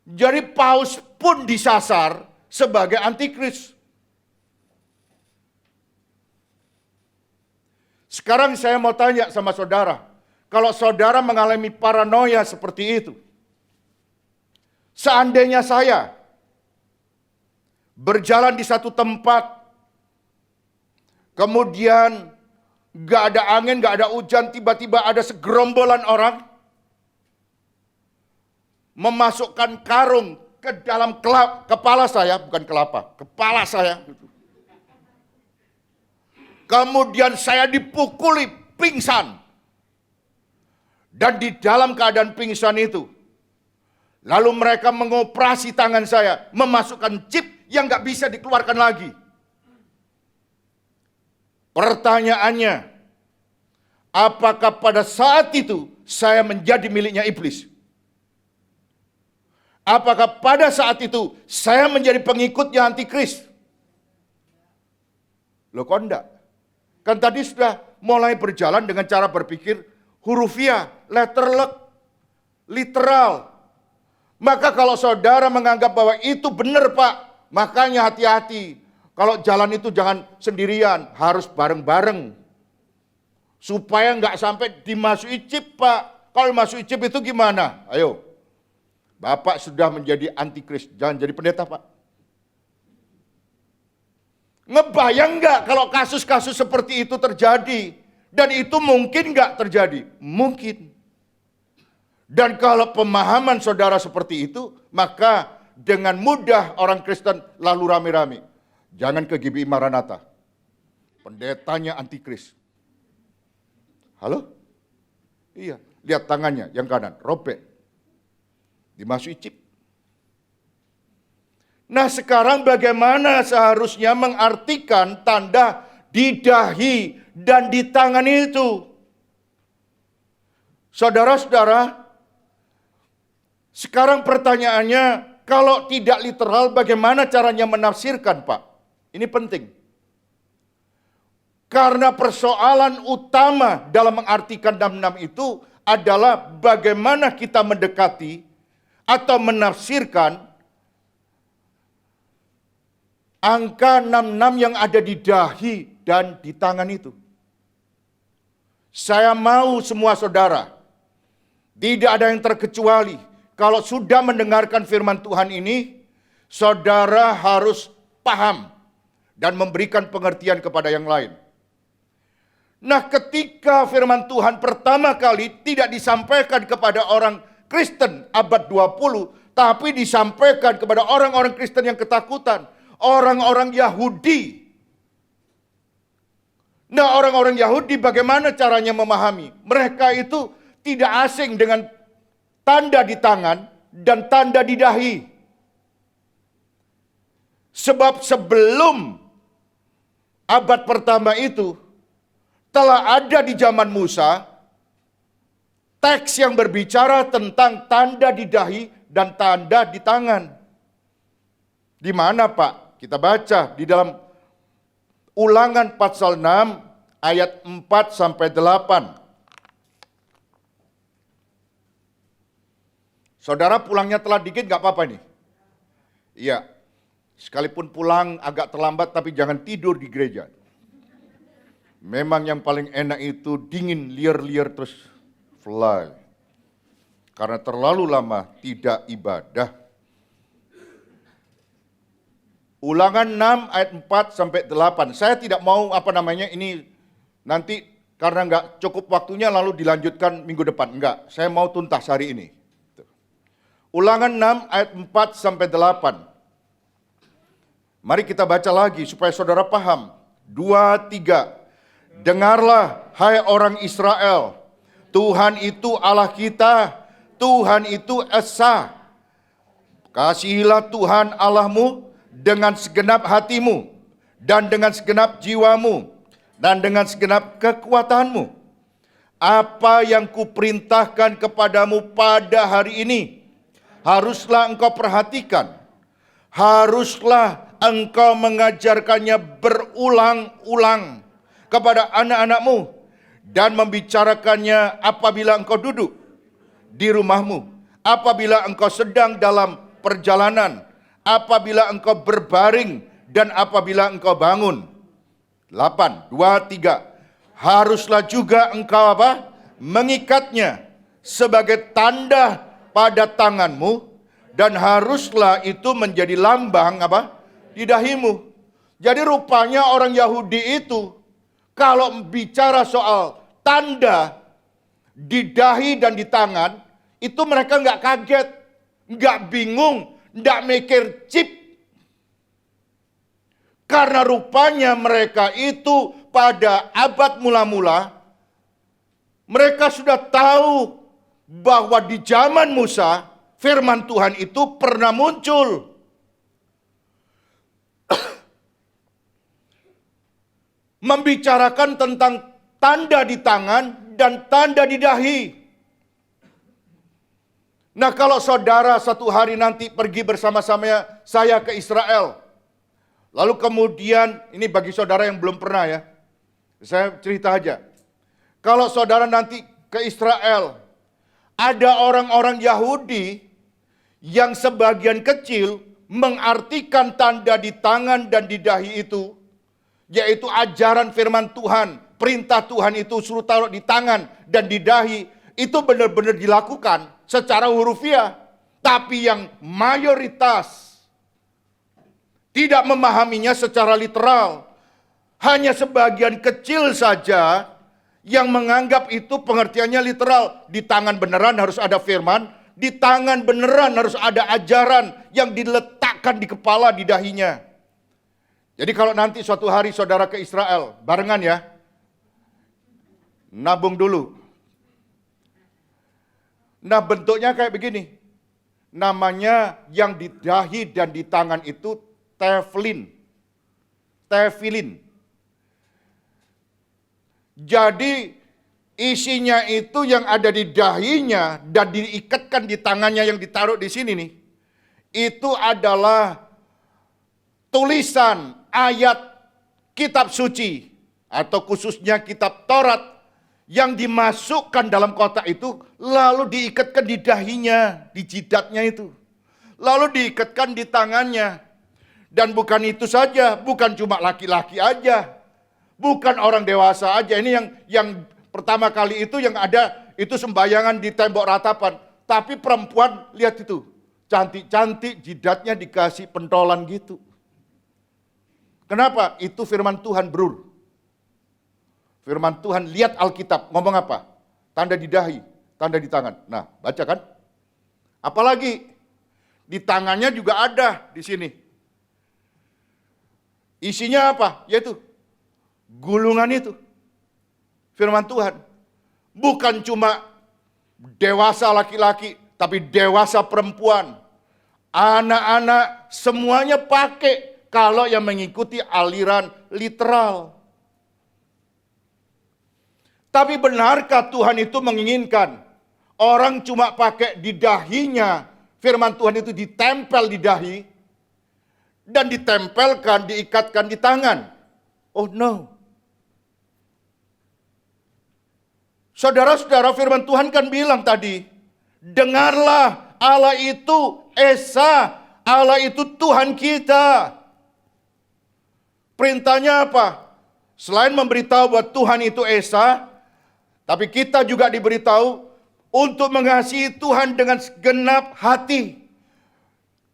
Jadi paus pun disasar sebagai antikris. Sekarang saya mau tanya sama saudara. Kalau saudara mengalami paranoia seperti itu, seandainya saya berjalan di satu tempat, kemudian gak ada angin, gak ada hujan, tiba-tiba ada segerombolan orang memasukkan karung ke dalam kepala saya, bukan kelapa, kepala saya. Kemudian saya dipukuli, pingsan. Dan di dalam keadaan pingsan itu, lalu mereka mengoperasi tangan saya, memasukkan chip yang gak bisa dikeluarkan lagi. Pertanyaannya, apakah pada saat itu saya menjadi miliknya iblis? Apakah pada saat itu saya menjadi pengikutnya antikris? Loh, kok enggak? Kan tadi sudah mulai berjalan dengan cara berpikir hurufiah, literal. Maka kalau saudara menganggap bahwa itu benar, Pak, makanya hati-hati. Kalau jalan itu jangan sendirian, harus bareng-bareng. Supaya nggak sampai dimasuki chip, Pak. Kalau dimasuki chip itu gimana? Ayo. Bapak sudah menjadi antikris, jangan jadi pendeta, Pak. Ngebayang nggak kalau kasus-kasus seperti itu terjadi? Dan itu mungkin nggak terjadi? Mungkin. Dan kalau pemahaman saudara seperti itu, maka dengan mudah orang Kristen lalu rame-rame. Jangan ke GBI Maranatha. Pendetanya antikris. Halo? Iya, lihat tangannya yang kanan, robek. Dimasuki chip. Nah, sekarang bagaimana seharusnya mengartikan tanda di dahi dan di tangan itu? Saudara-saudara, sekarang pertanyaannya, kalau tidak literal bagaimana caranya menafsirkan, Pak? Ini penting. Karena persoalan utama dalam mengartikan 66 itu adalah bagaimana kita mendekati atau menafsirkan angka 66 yang ada di dahi dan di tangan itu. Saya mau semua saudara, tidak ada yang terkecuali, kalau sudah mendengarkan firman Tuhan ini, saudara harus paham dan memberikan pengertian kepada yang lain. Nah, ketika firman Tuhan pertama kali tidak disampaikan kepada orang Kristen abad 20, tapi disampaikan kepada orang-orang Kristen yang ketakutan, orang-orang Yahudi. Nah, orang-orang Yahudi bagaimana caranya memahami? Mereka itu tidak asing dengan tanda di tangan dan tanda di dahi. Sebab sebelum abad pertama itu, telah ada di zaman Musa, teks yang berbicara tentang tanda di dahi dan tanda di tangan. Di mana Pak? Kita baca di dalam Ulangan pasal 6 ayat 4 sampai 8. Saudara pulangnya telat dikit gak apa-apa nih. Iya, sekalipun pulang agak terlambat tapi jangan tidur di gereja. Memang yang paling enak itu dingin, liar-liar terus fly. Karena terlalu lama tidak ibadah. Ulangan 6 ayat 4 sampai 8. Saya tidak mau ini nanti karena nggak cukup waktunya lalu dilanjutkan minggu depan. Enggak, saya mau tuntas hari ini. Ulangan 6 ayat 4 sampai 8. Mari kita baca lagi supaya saudara paham. 2, 3. Dengarlah hai orang Israel, Tuhan itu Allah kita, Tuhan itu Esa. Kasihilah Tuhan Allahmu dengan segenap hatimu, dan dengan segenap jiwamu, dan dengan segenap kekuatanmu. Apa yang kuperintahkan kepadamu pada hari ini, haruslah engkau perhatikan. Haruslah engkau mengajarkannya berulang-ulang kepada anak-anakmu, dan membicarakannya apabila engkau duduk di rumahmu, apabila engkau sedang dalam perjalanan, apabila engkau berbaring, dan apabila engkau bangun. 8, 2, 3. Haruslah juga engkau mengikatnya sebagai tanda pada tanganmu, dan haruslah itu menjadi lambang di dahimu. Jadi rupanya orang Yahudi itu kalau bicara soal tanda di dahi dan di tangan, itu mereka nggak kaget, nggak bingung, nggak mikir chip. Karena rupanya mereka itu pada abad mula-mula, mereka sudah tahu bahwa di zaman Musa, firman Tuhan itu pernah muncul. Membicarakan tentang tanda di tangan dan tanda di dahi. Nah, kalau saudara satu hari nanti pergi bersama-sama saya ke Israel, lalu kemudian, ini bagi saudara yang belum pernah ya, saya cerita aja. Kalau saudara nanti ke Israel, ada orang-orang Yahudi yang sebagian kecil mengartikan tanda di tangan dan di dahi itu, yaitu ajaran firman Tuhan, perintah Tuhan itu suruh taruh di tangan dan di dahi, itu benar-benar dilakukan secara hurufiah. Tapi yang mayoritas tidak memahaminya secara literal. Hanya sebagian kecil saja yang menganggap itu pengertiannya literal. Di tangan beneran harus ada firman, di tangan beneran harus ada ajaran yang diletakkan di kepala, di dahinya. Jadi kalau nanti suatu hari saudara ke Israel, barengan ya, nabung dulu. Nah, bentuknya kayak begini. Namanya yang di dahi dan di tangan itu teflin. Tefilin. Jadi isinya itu yang ada di dahinya dan diikatkan di tangannya yang ditaruh di sini nih. Itu adalah tulisan ayat kitab suci atau khususnya kitab Taurat yang dimasukkan dalam kotak itu lalu diikatkan di dahinya, di jidatnya itu. Lalu diikatkan di tangannya. Dan bukan itu saja, bukan cuma laki-laki aja. Bukan orang dewasa aja. Ini yang pertama kali itu yang ada itu sembayangan di tembok ratapan. Tapi perempuan lihat itu, cantik-cantik jidatnya dikasih pentolan gitu. Kenapa? Itu firman Tuhan, Bro. Firman Tuhan, lihat Alkitab, ngomong apa? Tanda di dahi, tanda di tangan. Nah, baca kan? Apalagi di tangannya juga ada di sini. Isinya apa? Yaitu gulungan itu. Firman Tuhan. Bukan cuma dewasa laki-laki, tapi dewasa perempuan. Anak-anak semuanya pakai. Kalau yang mengikuti aliran literal. Tapi benarkah Tuhan itu menginginkan orang cuma pakai di dahinya, firman Tuhan itu ditempel di dahi, dan ditempelkan, diikatkan di tangan. Oh no. Saudara-saudara, firman Tuhan kan bilang tadi, dengarlah, Allah itu Esa, Allah itu Tuhan kita. Perintahnya apa? Selain memberitahu bahwa Tuhan itu Esa, tapi kita juga diberitahu untuk mengasihi Tuhan dengan segenap hati.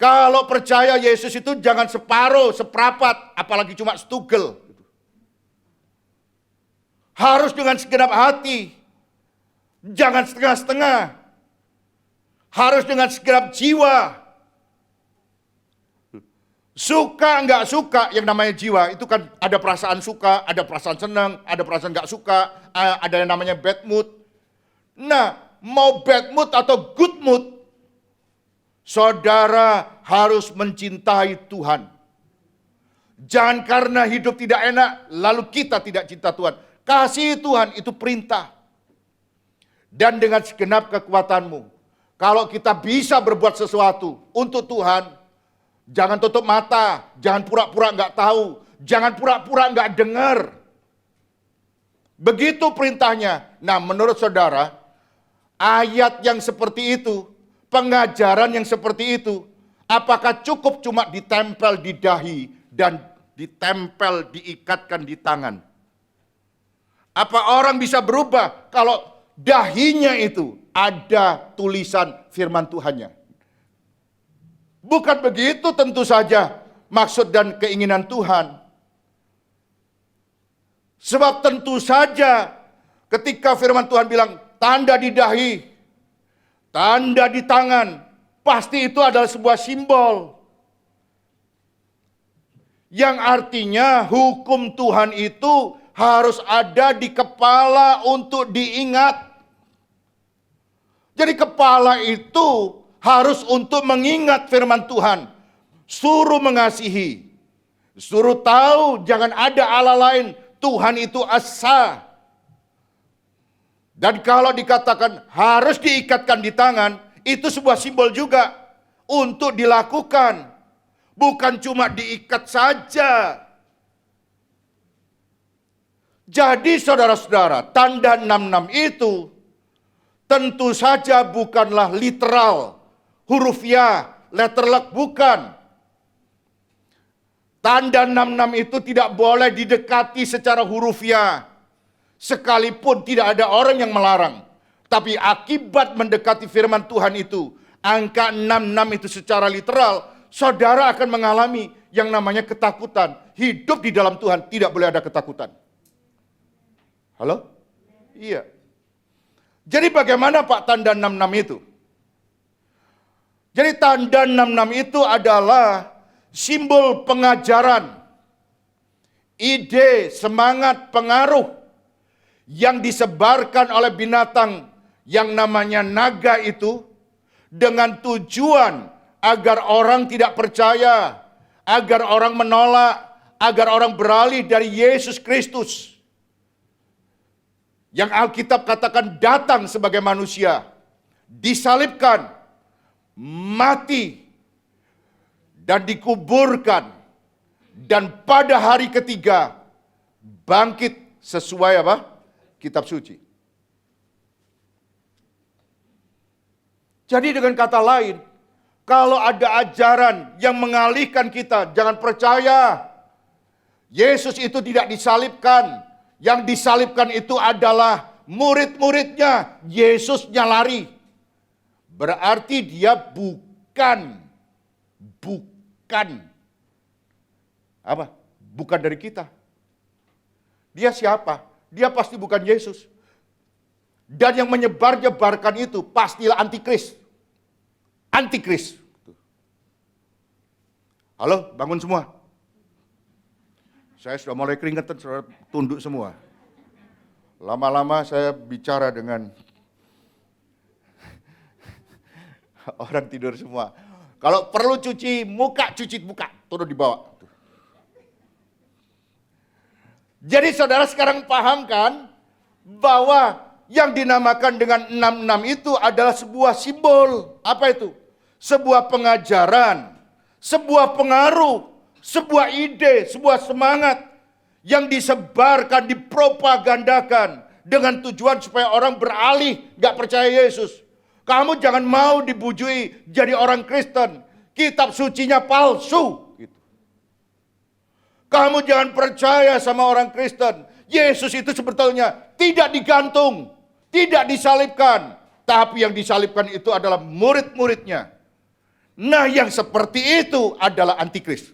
Kalau percaya Yesus itu jangan separuh, seprapat, apalagi cuma setugel. Harus dengan segenap hati. Jangan setengah-setengah. Harus dengan segenap jiwa. Suka nggak suka yang namanya jiwa, itu kan ada perasaan suka, ada perasaan senang, ada perasaan nggak suka, ada yang namanya bad mood. Nah, mau bad mood atau good mood, saudara harus mencintai Tuhan. Jangan karena hidup tidak enak, lalu kita tidak cinta Tuhan. Kasih Tuhan itu perintah. Dan dengan segenap kekuatanmu. Kalau kita bisa berbuat sesuatu untuk Tuhan, jangan tutup mata, jangan pura-pura nggak tahu, jangan pura-pura nggak dengar. Begitu perintahnya. Nah, menurut saudara, ayat yang seperti itu, pengajaran yang seperti itu, apakah cukup cuma ditempel di dahi dan ditempel, diikatkan di tangan? Apa orang bisa berubah kalau dahinya itu ada tulisan firman Tuhannya? Bukan begitu tentu saja maksud dan keinginan Tuhan. Sebab tentu saja ketika firman Tuhan bilang tanda di dahi, tanda di tangan, pasti itu adalah sebuah simbol. Yang artinya hukum Tuhan itu harus ada di kepala untuk diingat. Jadi kepala itu harus untuk mengingat firman Tuhan. Suruh mengasihi. Suruh tahu jangan ada Allah lain. Tuhan itu Esa. Dan kalau dikatakan harus diikatkan di tangan, itu sebuah simbol juga untuk dilakukan. Bukan cuma diikat saja. Jadi saudara-saudara, tanda 66 itu tentu saja bukanlah literal, hurufiah, letter luck, bukan. Tanda 66 itu tidak boleh didekati secara hurufiah. Sekalipun tidak ada orang yang melarang. Tapi akibat mendekati firman Tuhan itu, angka 66 itu secara literal, saudara akan mengalami yang namanya ketakutan. Hidup di dalam Tuhan tidak boleh ada ketakutan. Halo? Iya. Jadi bagaimana Pak tanda 66 itu? Jadi tanda 66 itu adalah simbol pengajaran, ide, semangat, pengaruh yang disebarkan oleh binatang yang namanya naga itu dengan tujuan agar orang tidak percaya, agar orang menolak, agar orang beralih dari Yesus Kristus. Yang Alkitab katakan datang sebagai manusia, disalibkan, mati, dan dikuburkan. Dan pada hari ketiga, bangkit sesuai apa? Kitab suci. Jadi dengan kata lain, kalau ada ajaran yang mengalihkan kita, jangan percaya. Yesus itu tidak disalibkan. Yang disalibkan itu adalah murid-muridnya. Yesusnya lari. Berarti dia bukan apa? Bukan dari kita. Dia siapa? Dia pasti bukan Yesus. Dan yang menyebar-nyebarkan itu pastilah antikris. Antikris. Halo, bangun semua. Saya sudah mulai keringetan, sudah tunduk semua. Lama-lama saya bicara dengan orang tidur semua. Kalau perlu cuci muka, turun di bawah. Jadi saudara sekarang paham kan bahwa yang dinamakan dengan 66 itu adalah sebuah simbol. Apa itu? Sebuah pengajaran, sebuah pengaruh, sebuah ide, sebuah semangat yang disebarkan, dipropagandakan dengan tujuan supaya orang beralih, gak percaya Yesus. Kamu jangan mau dibujui jadi orang Kristen. Kitab sucinya palsu. Gitu. Kamu jangan percaya sama orang Kristen. Yesus itu sebetulnya tidak digantung, tidak disalibkan. Tapi yang disalibkan itu adalah murid-muridnya. Nah, yang seperti itu adalah antikris.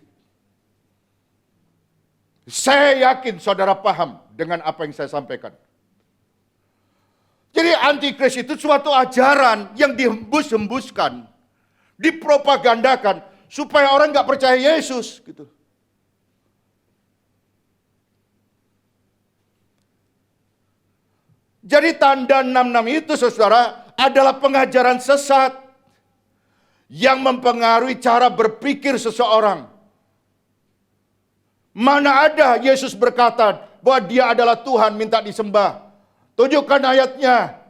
Saya yakin saudara paham dengan apa yang saya sampaikan. Jadi antikris itu suatu ajaran yang dihembus-hembuskan, dipropagandakan supaya orang nggak percaya Yesus, gitu. Jadi tanda 66 itu, saudara, adalah pengajaran sesat yang mempengaruhi cara berpikir seseorang. Mana ada Yesus berkata bahwa dia adalah Tuhan minta disembah. Tunjukkan ayatnya.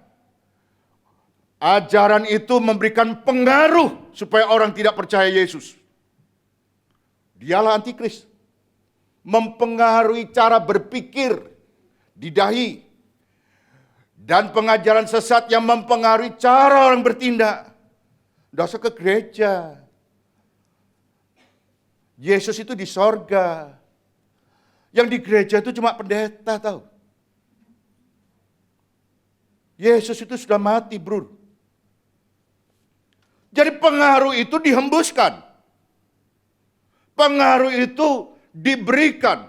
Ajaran itu memberikan pengaruh supaya orang tidak percaya Yesus. Dialah antikris. Mempengaruhi cara berpikir di dahi. Dan pengajaran sesat yang mempengaruhi cara orang bertindak. Tidak usah ke gereja. Yesus itu di sorga. Yang di gereja itu cuma pendeta, tahu. Yesus itu sudah mati, bro. Jadi pengaruh itu dihembuskan. Pengaruh itu diberikan.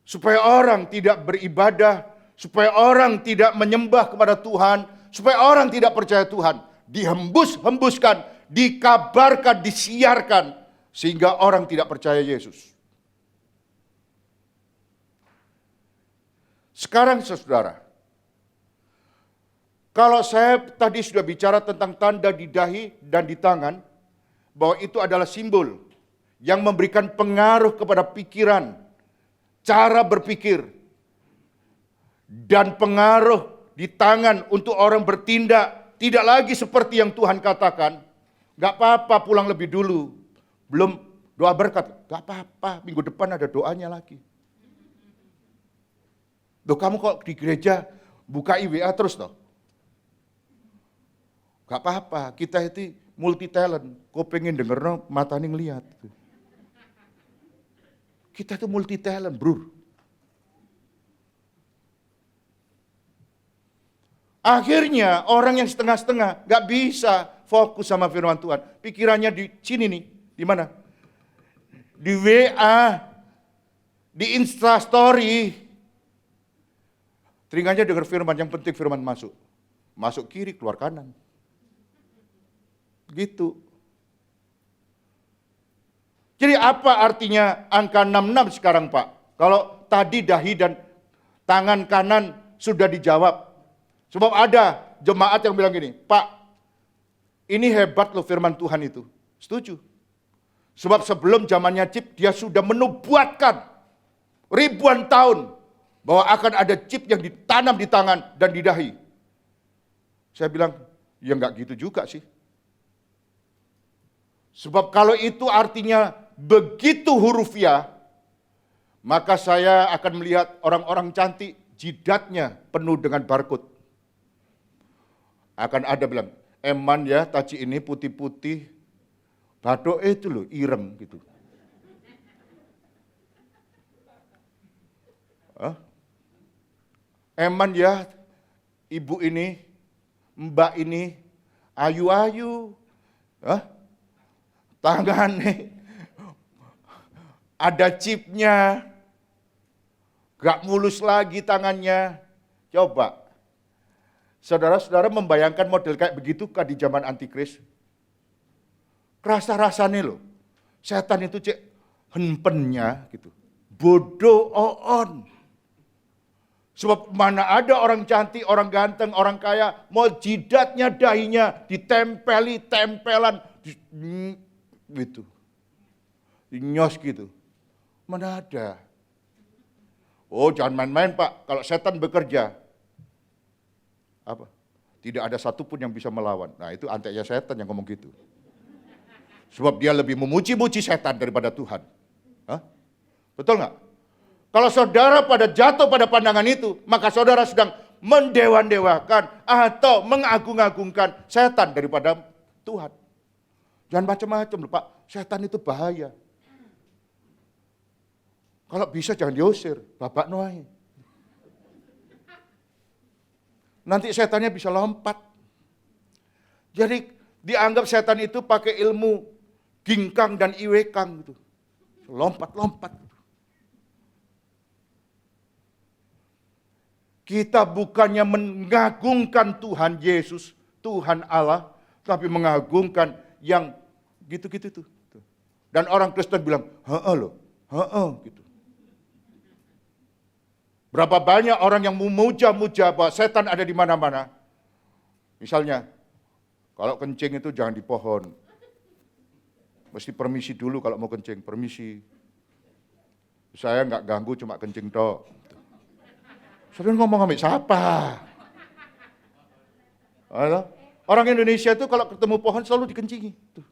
Supaya orang tidak beribadah, supaya orang tidak menyembah kepada Tuhan, supaya orang tidak percaya Tuhan. Dihembus-hembuskan, dikabarkan, disiarkan, sehingga orang tidak percaya Yesus. Sekarang saudara, kalau saya tadi sudah bicara tentang tanda di dahi dan di tangan, bahwa itu adalah simbol yang memberikan pengaruh kepada pikiran, cara berpikir, dan pengaruh di tangan untuk orang bertindak, tidak lagi seperti yang Tuhan katakan, gak apa-apa pulang lebih dulu, belum doa berkat, gak apa-apa, minggu depan ada doanya lagi. Loh, kamu kok di gereja buka IWA terus toh? Gak apa-apa, kita itu multi talent. Kau pengen denger mata nih ngeliat. Kita itu multi talent, bro. Akhirnya orang yang setengah-setengah gak bisa fokus sama firman Tuhan. Pikirannya di sini nih, di mana? Di WA, di Instastory. Telinganya dengar firman, yang penting firman masuk. Masuk kiri, keluar kanan. Gitu. Jadi apa artinya angka 66 sekarang, Pak? Kalau tadi dahi dan tangan kanan sudah dijawab. Sebab ada jemaat yang bilang gini, Pak, ini hebat loh firman Tuhan itu. Setuju. Sebab sebelum zamannya chip, dia sudah menubuatkan ribuan tahun bahwa akan ada chip yang ditanam di tangan dan di dahi. Saya bilang, ya enggak gitu juga sih. Sebab kalau itu artinya begitu hurufiah, maka saya akan melihat orang-orang cantik jidatnya penuh dengan barcode. Akan ada bilang, eman ya taci ini putih-putih, batuk itu loh ireng gitu. Eman ya ibu ini, mbak ini, ayu-ayu. Tangannya ada chipnya, gak mulus lagi tangannya. Coba, saudara-saudara membayangkan model kayak begitu kah di zaman antikris? Rasa-rasanya loh, setan itu cek hempennya gitu, bodoh on. Sebab mana ada orang cantik, orang ganteng, orang kaya, mau jidatnya, dahinya ditempeli, tempelan, gitu. Nyos gitu. Mana ada. Oh jangan main-main Pak, kalau setan bekerja. Apa? Tidak ada satupun yang bisa melawan. Nah itu anteknya setan yang ngomong gitu. Sebab dia lebih memuji-muji setan daripada Tuhan. Hah? Betul nggak? Kalau saudara pada jatuh pada pandangan itu, maka saudara sedang mendewa-dewakan atau mengagung-agungkan setan daripada Tuhan. Jangan macam-macam loh Pak, setan itu bahaya. Kalau bisa jangan diusir, Bapak Noai. Nanti setannya bisa lompat. Jadi dianggap setan itu pakai ilmu ginkang dan iwekang gitu. Lompat-lompat. Kita bukannya mengagungkan Tuhan Yesus, Tuhan Allah, tapi mengagungkan yang gitu-gitu tuh. Dan orang Kristen bilang, heeh loh, heeh gitu. Berapa banyak orang yang memuja-muja bahwa setan ada di mana-mana. Misalnya, kalau kencing itu jangan di pohon. Mesti permisi dulu kalau mau kencing, permisi. Saya nggak ganggu, cuma kencing tok. Saudara ngomong sama siapa? Orang Indonesia itu kalau ketemu pohon selalu dikencingi. Tuh.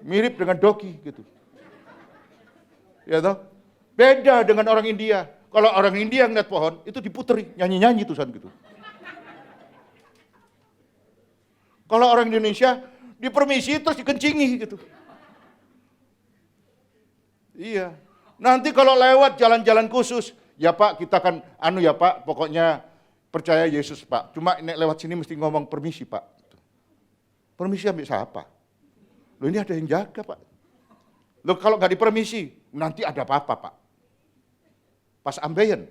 Mirip dengan doki gitu. Ya toh? Beda dengan orang India. Kalau orang India ngeliat pohon, itu diputeri, nyanyi-nyanyi tulisan gitu. Kalau orang Indonesia, dipermisi terus dikencingi gitu. Iya. Nanti kalau lewat jalan-jalan khusus, ya Pak kita kan ya Pak, pokoknya percaya Yesus Pak. Cuma lewat sini mesti ngomong permisi Pak. Permisi ambil siapa? Loh ini ada yang jaga Pak. Loh kalau nggak dipermisi, nanti ada apa-apa Pak. Pas ambeien,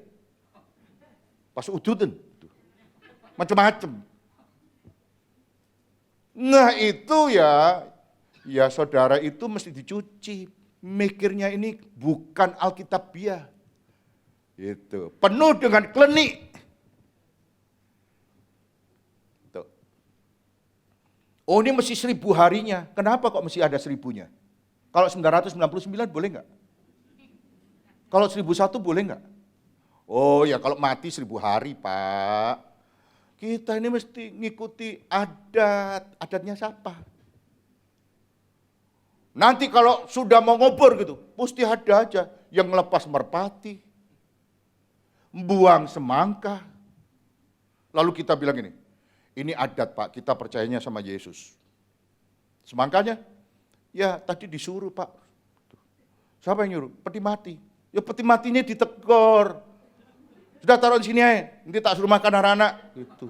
pas ududen, macam-macam. Nah itu ya saudara itu mesti dicuci. Mikirnya ini bukan Alkitabiah. Itu penuh dengan klenik. Tuh. Oh ini mesti 1000 harinya. Kenapa kok mesti ada 1000-nya? Kalau 999 boleh nggak? Kalau 1001 boleh nggak? Oh ya kalau mati 1000 hari Pak. Kita ini mesti ngikuti adatnya siapa? Nanti kalau sudah mau ngubur gitu, mesti ada aja yang melepas merpati, buang semangka. Lalu kita bilang ini adat Pak, kita percayanya sama Yesus. Semangkanya, ya tadi disuruh Pak. Siapa yang nyuruh? Peti mati. Ya peti matinya ditegor. Sudah taruh di sini aja, nanti tak suruh makan anak-anak. Gitu.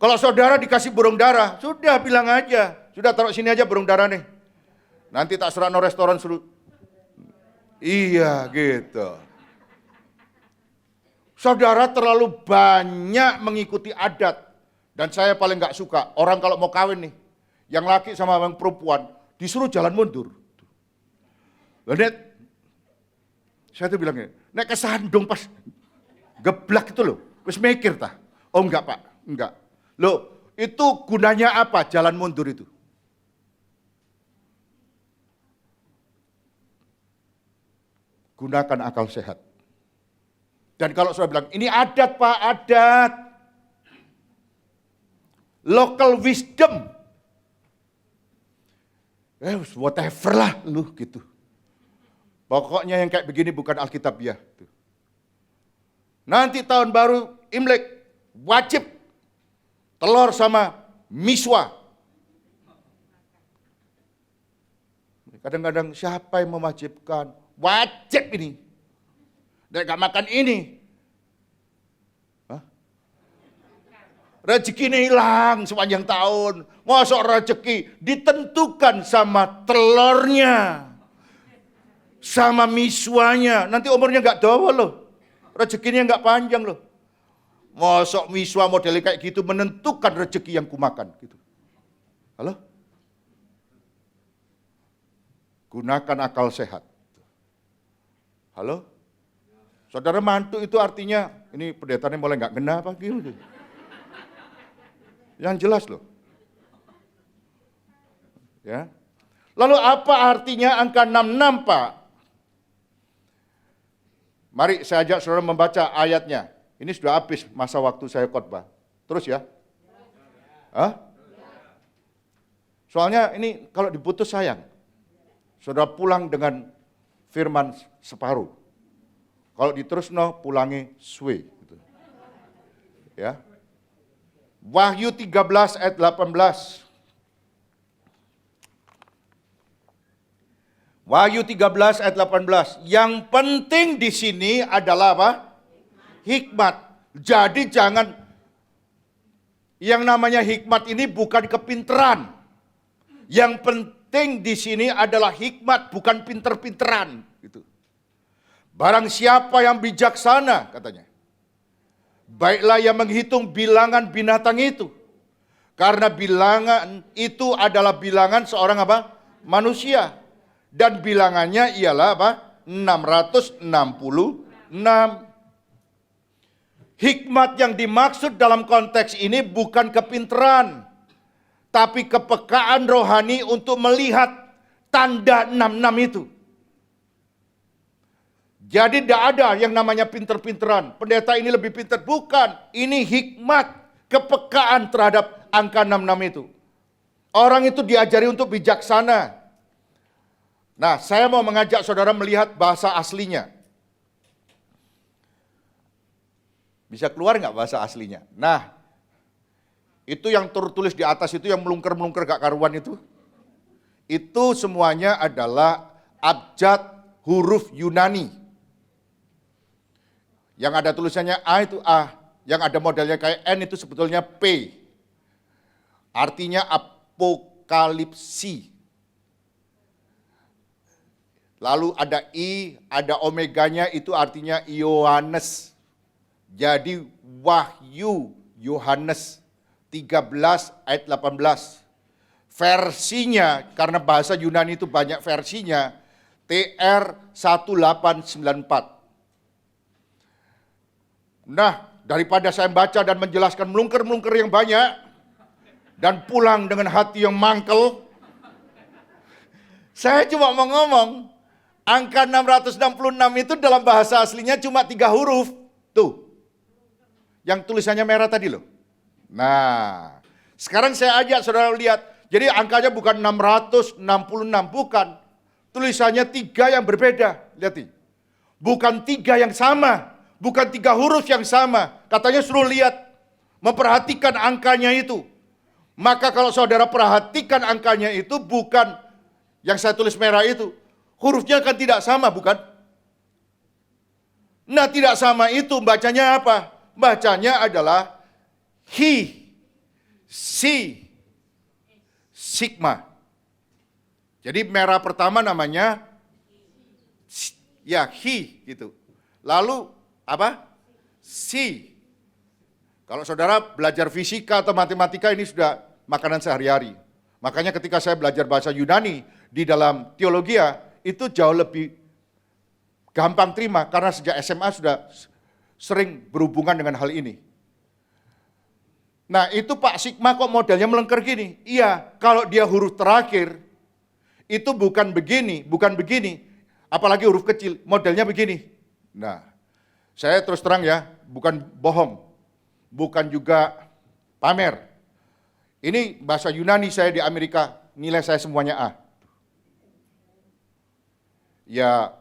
Kalau saudara dikasih burung dara, sudah bilang aja. Sudah taruh sini aja burung dara nih. Nanti tak suruh restoran suruh. Iya gitu. Saudara terlalu banyak mengikuti adat. Dan saya paling gak suka, orang kalau mau kawin nih, yang laki sama yang perempuan, disuruh jalan mundur. Lihat, saya tuh bilang nek kesandung pas geblak itu loh, terus mikir tah. Oh enggak Pak, enggak. Loh, itu gunanya apa jalan mundur itu? Gunakan akal sehat. Dan kalau saya bilang, ini adat Pak, adat. Local wisdom. Whatever lah lu gitu. Pokoknya yang kayak begini bukan Alkitabiah. Nanti tahun baru Imlek wajib telur sama miswa. Kadang-kadang siapa yang mewajibkan? Wajib ini. Dan gak makan ini. Rezeki ini hilang sepanjang tahun. Masuk rezeki ditentukan sama telurnya. Sama miswanya. Nanti umurnya gak dawa loh. Rezekinya gak panjang loh. Masuk miswa modelnya kayak gitu menentukan rezeki yang kumakan. Gitu. Halo? Gunakan akal sehat. Halo? Saudara mantu itu artinya, ini pendetanya mulai gak kena apa gitu. Yang jelas loh. Ya. Lalu apa artinya angka 66 Pak? Mari saya ajak saudara membaca ayatnya. Ini sudah habis masa waktu saya khotbah. Terus ya? Hah? Soalnya ini kalau diputus sayang. Saudara pulang dengan firman separuh. Kalau diterusno pulangi suwe. Gitu. Ya. Wahyu 13 ayat 18. Wahyu 13 ayat 18. Yang penting di sini adalah apa? Hikmat. Jadi jangan, yang namanya hikmat ini bukan kepinteran. Yang penting di sini adalah hikmat, bukan pinter-pinteran. Gitu. Barang siapa yang bijaksana, katanya. Baiklah yang menghitung bilangan binatang itu. Karena bilangan itu adalah bilangan seorang apa? Manusia. Dan bilangannya ialah apa? 666. Hikmat yang dimaksud dalam konteks ini bukan kepinteran, tapi kepekaan rohani untuk melihat tanda 66 itu. Jadi tidak ada yang namanya pinter-pinteran. Pendeta ini lebih pinter. Bukan. Ini hikmat, kepekaan terhadap angka 66 itu. Orang itu diajari untuk bijaksana. Nah, saya mau mengajak saudara melihat bahasa aslinya. Bisa keluar nggak bahasa aslinya? Nah, itu yang tertulis di atas itu yang melungker-melungker gak karuan itu. Itu semuanya adalah abjad huruf Yunani. Yang ada tulisannya A itu A, yang ada modelnya kayak N itu sebetulnya P. Artinya apokalipsi. Lalu ada I, ada omeganya itu artinya Yohanes. Jadi Wahyu Yohanes 13 ayat 18. Versinya, karena bahasa Yunani itu banyak versinya, TR 1894. Nah, daripada saya baca dan menjelaskan melungker-melungker yang banyak, dan pulang dengan hati yang mangkel, saya cuma mau ngomong, angka 666 itu dalam bahasa aslinya cuma 3 huruf. Tuh, yang tulisannya merah tadi loh. Nah, sekarang saya ajak saudara lihat. Jadi angkanya bukan 666, bukan. Tulisannya 3 yang berbeda. Lihat nih. Bukan 3 yang sama. Bukan 3 huruf yang sama. Katanya suruh lihat. Memperhatikan angkanya itu. Maka kalau saudara perhatikan angkanya itu bukan yang saya tulis merah itu. Hurufnya kan tidak sama, bukan? Nah, tidak sama itu bacanya apa? Bacanya adalah Hi, Si, Sigma. Jadi merah pertama namanya ya Hi gitu. Lalu apa? Si. Kalau saudara belajar fisika atau matematika ini sudah makanan sehari-hari. Makanya ketika saya belajar bahasa Yunani di dalam teologia itu jauh lebih gampang terima karena sejak SMA sudah sering berhubungan dengan hal ini. Nah itu Pak Sigma kok modelnya melengker gini? Iya, kalau dia huruf terakhir, itu bukan begini. Apalagi huruf kecil, modelnya begini. Nah, saya terus terang ya, bukan bohong. Bukan juga pamer. Ini bahasa Yunani saya di Amerika, nilai saya semuanya A. Ya,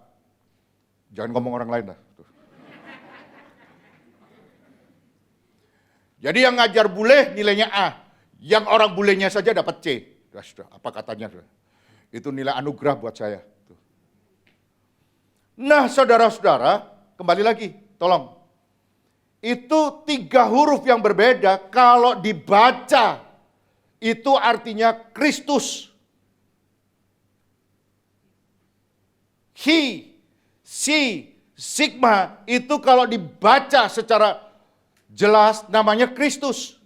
jangan ngomong orang lain lah. Jadi yang ngajar bule nilainya A, yang orang bulenya saja dapat C. Sudah, apa katanya? Itu nilai anugerah buat saya. Nah saudara-saudara, kembali lagi, tolong. Itu 3 huruf yang berbeda, kalau dibaca, itu artinya Kristus. Hi, Si, Sigma, itu kalau dibaca secara jelas namanya Kristus.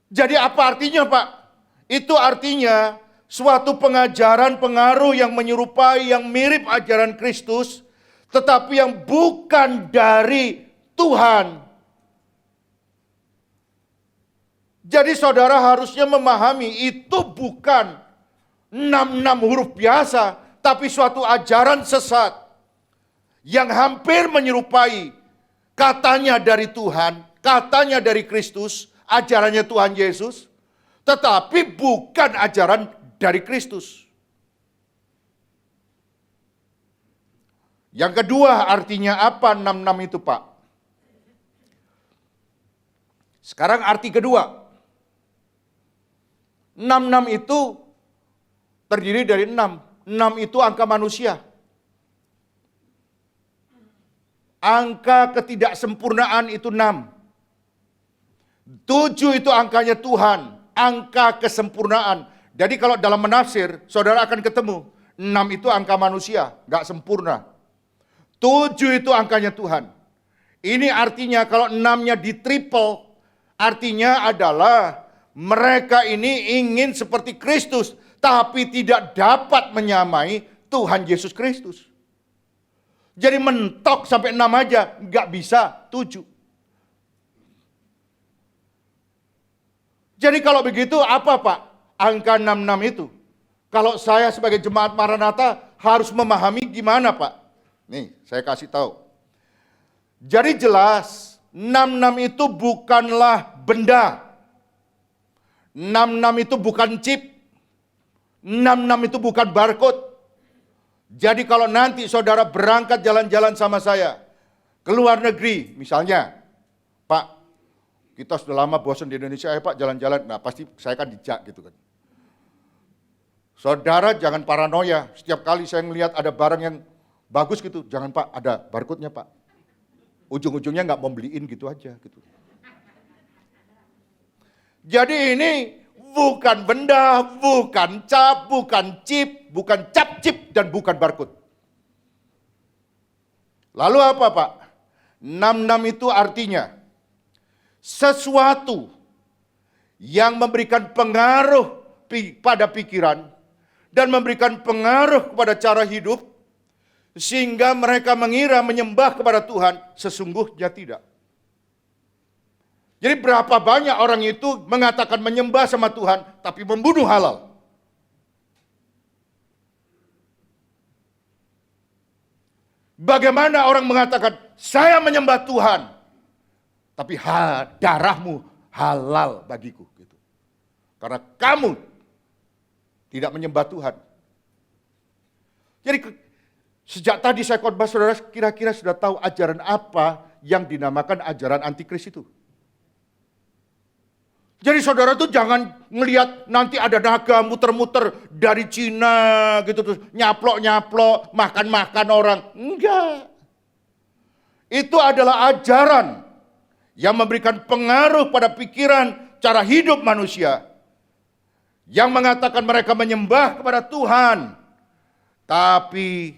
Jadi apa artinya Pak? Itu artinya suatu pengajaran pengaruh yang menyerupai, yang mirip ajaran Kristus, tetapi yang bukan dari Tuhan. Jadi saudara harusnya memahami itu bukan 66 huruf biasa, tapi suatu ajaran sesat yang hampir menyerupai katanya dari Tuhan, katanya dari Kristus, ajarannya Tuhan Yesus, tetapi bukan ajaran dari Kristus. Yang kedua, artinya apa 66 itu, Pak? Sekarang arti kedua. 66 itu terdiri dari 6. 6 itu angka manusia. Angka ketidaksempurnaan itu 6. 7 itu angkanya Tuhan, angka kesempurnaan. Jadi kalau dalam menafsir, saudara akan ketemu, 6 itu angka manusia, gak sempurna. 7 itu angkanya Tuhan. Ini artinya kalau 6-nya di triple, artinya adalah mereka ini ingin seperti Kristus, tapi tidak dapat menyamai Tuhan Yesus Kristus. Jadi mentok sampai 6 aja, nggak bisa 7. Jadi kalau begitu apa Pak angka 66 itu? Kalau saya sebagai jemaat Maranatha harus memahami gimana Pak? Nih saya kasih tahu. Jadi jelas 66 itu bukanlah benda. 66 itu bukan chip. 66 itu bukan barcode. Jadi kalau nanti saudara berangkat jalan-jalan sama saya ke luar negeri misalnya, Pak, kita sudah lama bosan di Indonesia, Pak jalan-jalan, nah pasti saya kan dijak gitu kan. Saudara jangan paranoia, setiap kali saya melihat ada barang yang bagus gitu, jangan Pak, ada barcode-nya Pak. Ujung-ujungnya nggak mau beliin gitu aja gitu. Jadi ini bukan benda, bukan cap, bukan chip, bukan cap chip, dan bukan barcode. Lalu apa Pak? 66 itu artinya sesuatu yang memberikan pengaruh pada pikiran dan memberikan pengaruh kepada cara hidup sehingga mereka mengira menyembah kepada Tuhan, sesungguhnya tidak. Jadi berapa banyak orang itu mengatakan menyembah sama Tuhan, tapi membunuh halal. Bagaimana orang mengatakan, saya menyembah Tuhan, tapi darahmu halal bagiku. Gitu. Karena kamu tidak menyembah Tuhan. Jadi sejak tadi saya khotbah, saudara kira-kira sudah tahu ajaran apa yang dinamakan ajaran antikris itu. Jadi saudara tuh jangan ngelihat nanti ada naga muter-muter dari Cina gitu terus nyaplok-nyaplok, makan-makan orang. Enggak. Itu adalah ajaran yang memberikan pengaruh pada pikiran, cara hidup manusia. Yang mengatakan mereka menyembah kepada Tuhan. Tapi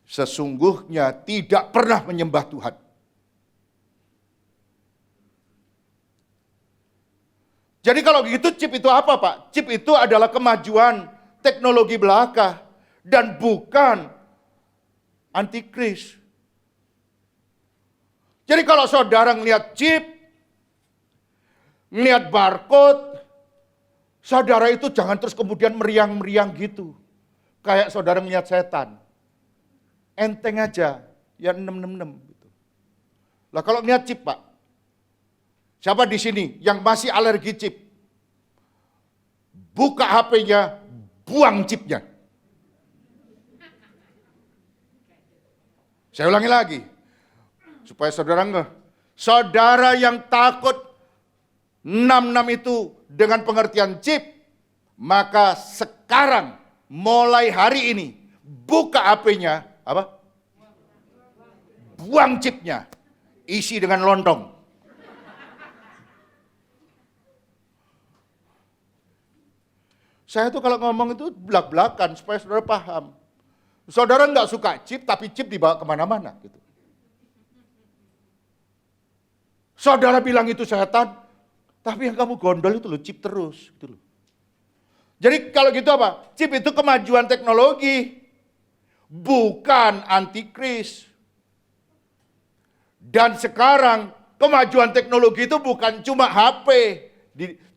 sesungguhnya tidak pernah menyembah Tuhan. Jadi kalau begitu chip itu apa Pak? Chip itu adalah kemajuan teknologi belaka dan bukan antikris. Jadi kalau saudara ngelihat chip, ngelihat barcode, saudara itu jangan terus kemudian meriang-meriang gitu. Kayak saudara ngelihat setan. Enteng aja, ya 666 gitu. Lah kalau ngelihat chip Pak, siapa di sini yang masih alergi chip? Buka HP-nya, buang chipnya. Saya ulangi lagi, supaya saudara enggak. Saudara yang takut 66 itu dengan pengertian chip, maka sekarang mulai hari ini buka HP-nya, apa? Buang chipnya, isi dengan lontong. Saya tuh kalau ngomong itu belak-belakan supaya saudara paham. Saudara nggak suka chip, tapi chip dibawa kemana-mana. Gitu. Saudara bilang itu setan, tapi yang kamu gondol itu loh chip terus. Gitu loh. Jadi kalau gitu apa? Chip itu kemajuan teknologi, bukan antikris. Dan sekarang kemajuan teknologi itu bukan cuma HP,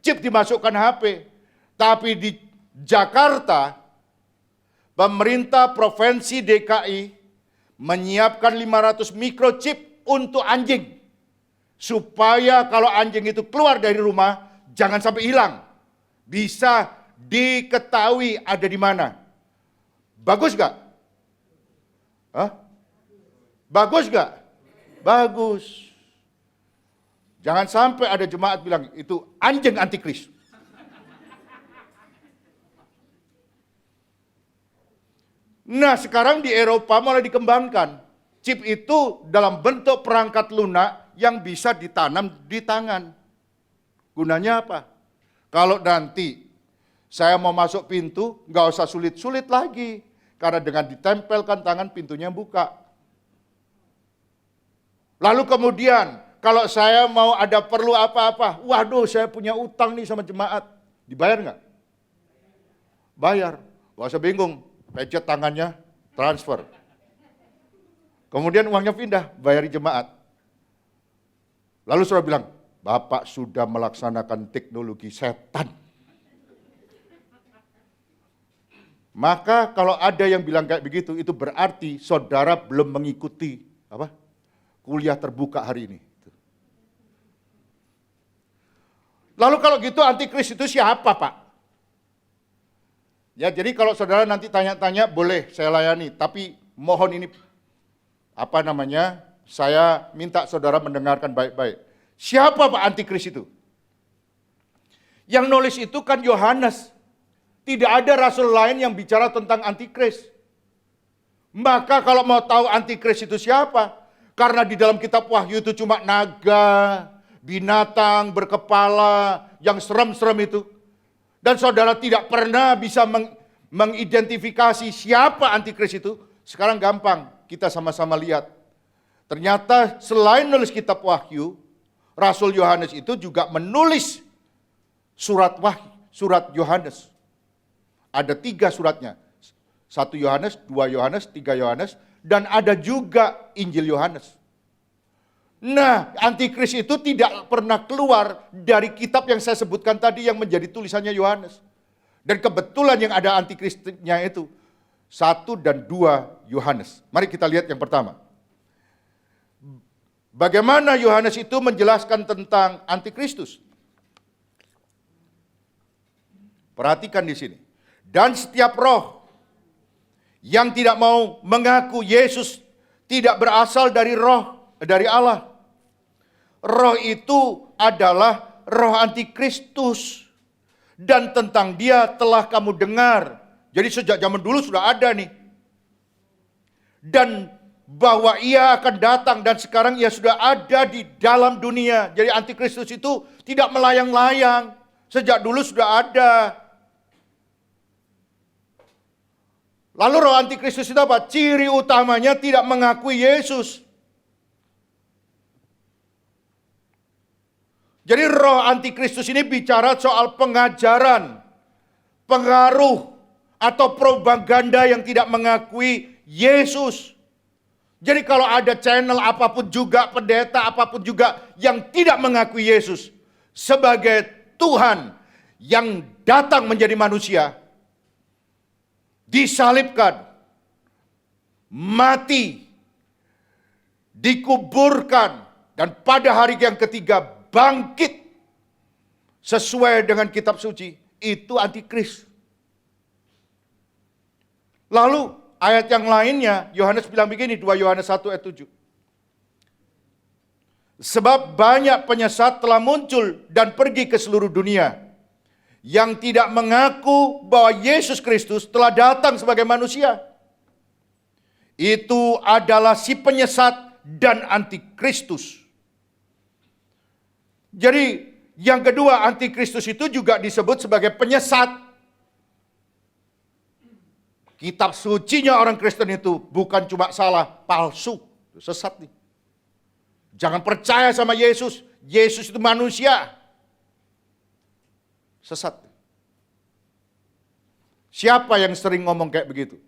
chip dimasukkan HP. Tapi di Jakarta, pemerintah Provinsi DKI menyiapkan 500 microchip untuk anjing. Supaya kalau anjing itu keluar dari rumah, jangan sampai hilang. Bisa diketahui ada di mana. Bagus gak? Hah? Bagus gak? Bagus. Jangan sampai ada jemaat bilang, itu anjing antikris. Nah, sekarang di Eropa mulai dikembangkan. Chip itu dalam bentuk perangkat lunak yang bisa ditanam di tangan. Gunanya apa? Kalau nanti saya mau masuk pintu, nggak usah sulit-sulit lagi. Karena dengan ditempelkan tangan, pintunya buka. Lalu kemudian, kalau saya mau ada perlu apa-apa, waduh saya punya utang nih sama jemaat. Dibayar nggak? Bayar. Nggak usah bingung. Pencet tangannya, transfer. Kemudian uangnya pindah, bayari jemaat. Lalu saudara bilang, Bapak sudah melaksanakan teknologi setan. Maka kalau ada yang bilang kayak begitu, itu berarti saudara belum mengikuti kuliah terbuka hari ini. Lalu kalau gitu antikris itu siapa, Pak? Ya, jadi kalau saudara nanti tanya-tanya, boleh saya layani. Tapi mohon ini, saya minta saudara mendengarkan baik-baik. Siapa Pak antikris itu? Yang nulis itu kan Yohanes. Tidak ada rasul lain yang bicara tentang antikris. Maka kalau mau tahu antikris itu siapa? Karena di dalam kitab Wahyu itu cuma naga, binatang berkepala, yang serem-serem itu. Dan saudara tidak pernah bisa mengidentifikasi siapa antikris itu. Sekarang gampang, kita sama-sama lihat. Ternyata selain nulis kitab Wahyu, Rasul Yohanes itu juga menulis surat Wahyu, surat Yohanes. Ada 3 suratnya. 1 Yohanes, 2 Yohanes, 3 Yohanes, dan ada juga Injil Yohanes. Nah, antikris itu tidak pernah keluar dari kitab yang saya sebutkan tadi yang menjadi tulisannya Yohanes. Dan kebetulan yang ada antikrisnya itu 1 dan 2 Yohanes. Mari kita lihat yang pertama. Bagaimana Yohanes itu menjelaskan tentang antikristus? Perhatikan di sini. Dan setiap roh yang tidak mau mengaku Yesus tidak berasal dari Allah. Roh itu adalah roh antikristus. Dan tentang dia telah kamu dengar. Jadi sejak zaman dulu sudah ada nih. Dan bahwa ia akan datang dan sekarang ia sudah ada di dalam dunia. Jadi antikristus itu tidak melayang-layang. Sejak dulu sudah ada. Lalu roh antikristus itu apa? Ciri utamanya tidak mengakui Yesus. Jadi roh antikristus ini bicara soal pengajaran, pengaruh, atau propaganda yang tidak mengakui Yesus. Jadi kalau ada channel apapun juga, pendeta apapun juga yang tidak mengakui Yesus sebagai Tuhan yang datang menjadi manusia, disalibkan, mati, dikuburkan, dan pada hari yang ketiga bangkit sesuai dengan kitab suci, itu antikris. Lalu ayat yang lainnya, Yohanes bilang begini, 2 Yohanes 1 ayat 7. Sebab banyak penyesat telah muncul dan pergi ke seluruh dunia, yang tidak mengaku bahwa Yesus Kristus telah datang sebagai manusia. Itu adalah si penyesat dan antikristus. Jadi yang kedua, antikristus itu juga disebut sebagai penyesat. Kitab sucinya orang Kristen itu bukan cuma salah, palsu, sesat nih. Jangan percaya sama Yesus. Yesus itu manusia. Sesat. Siapa yang sering ngomong kayak begitu?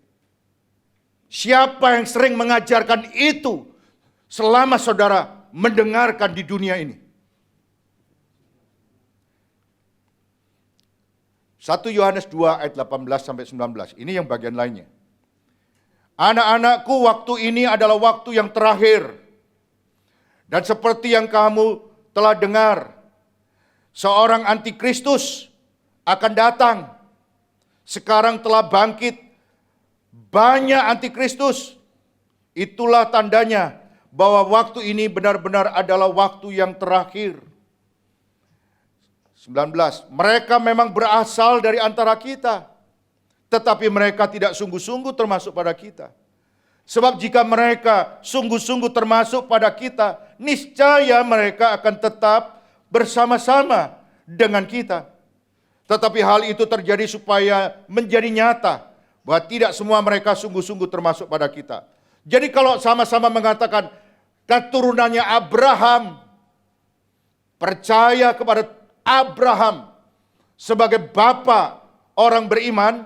Siapa yang sering mengajarkan itu selama saudara mendengarkan di dunia ini? 1 Yohanes 2 ayat 18 sampai 19. Ini yang bagian lainnya. Anak-anakku, waktu ini adalah waktu yang terakhir. Dan seperti yang kamu telah dengar, seorang antikristus akan datang. Sekarang telah bangkit banyak antikristus. Itulah tandanya bahwa waktu ini benar-benar adalah waktu yang terakhir. 19. Mereka memang berasal dari antara kita, tetapi mereka tidak sungguh-sungguh termasuk pada kita. Sebab jika mereka sungguh-sungguh termasuk pada kita, niscaya mereka akan tetap bersama-sama dengan kita. Tetapi hal itu terjadi supaya menjadi nyata bahwa tidak semua mereka sungguh-sungguh termasuk pada kita. Jadi kalau sama-sama mengatakan keturunannya Abraham, percaya kepada Abraham sebagai bapa orang beriman,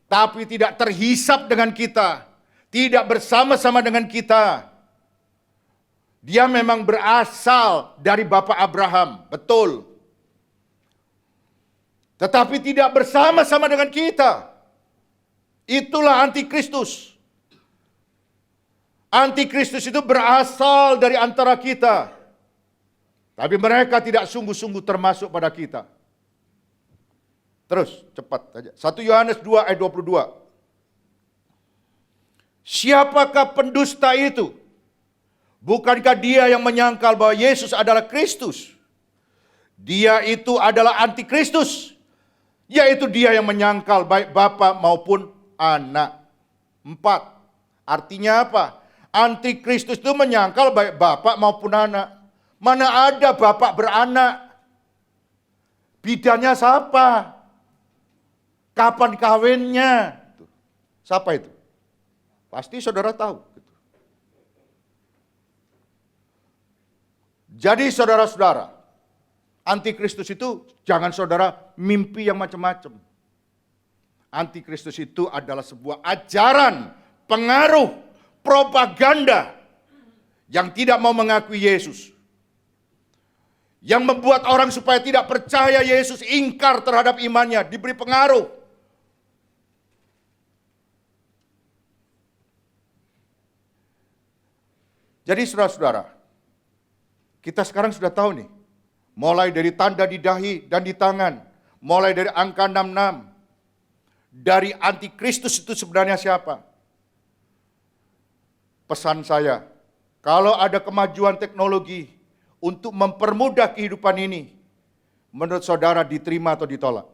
tapi tidak terhisap dengan kita, tidak bersama-sama dengan kita. Dia memang berasal dari Bapak Abraham, betul. Tetapi tidak bersama-sama dengan kita. Itulah antikristus. Antikristus itu berasal dari antara kita. Tapi mereka tidak sungguh-sungguh termasuk pada kita. Terus, cepat saja. 1 Yohanes 2 ayat 22. Siapakah pendusta itu? Bukankah dia yang menyangkal bahwa Yesus adalah Kristus? Dia itu adalah antikristus, yaitu dia yang menyangkal baik bapa maupun anak. 4. Artinya apa? Antikristus itu menyangkal baik bapak maupun anak. Mana ada bapak beranak? Bidannya siapa? Kapan kawinnya? Siapa itu? Pasti saudara tahu. Jadi saudara-saudara, antikristus itu jangan saudara mimpi yang macam-macam. Antikristus itu adalah sebuah ajaran, pengaruh, propaganda yang tidak mau mengakui Yesus. Yang membuat orang supaya tidak percaya Yesus, ingkar terhadap imannya, diberi pengaruh. Jadi saudara-saudara, kita sekarang sudah tahu nih, mulai dari tanda di dahi dan di tangan, mulai dari angka 66, dari antikristus itu sebenarnya siapa? Pesan saya, kalau ada kemajuan teknologi untuk mempermudah kehidupan ini, menurut saudara diterima atau ditolak?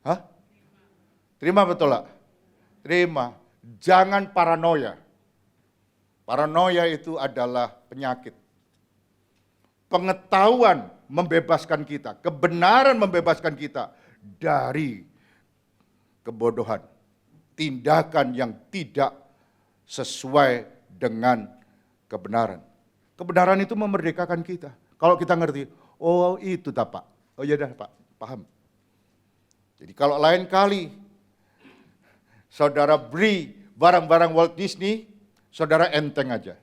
Hah? Terima betul lah? Terima. Jangan paranoia. Paranoia itu adalah penyakit. Pengetahuan membebaskan kita, kebenaran membebaskan kita dari kebodohan. Tindakan yang tidak sesuai dengan kebenaran. Kebenaran itu memerdekakan kita. Kalau kita ngerti, oh itu tak Pak. Oh iya dah Pak, paham. Jadi kalau lain kali saudara beri barang-barang Walt Disney, saudara enteng aja.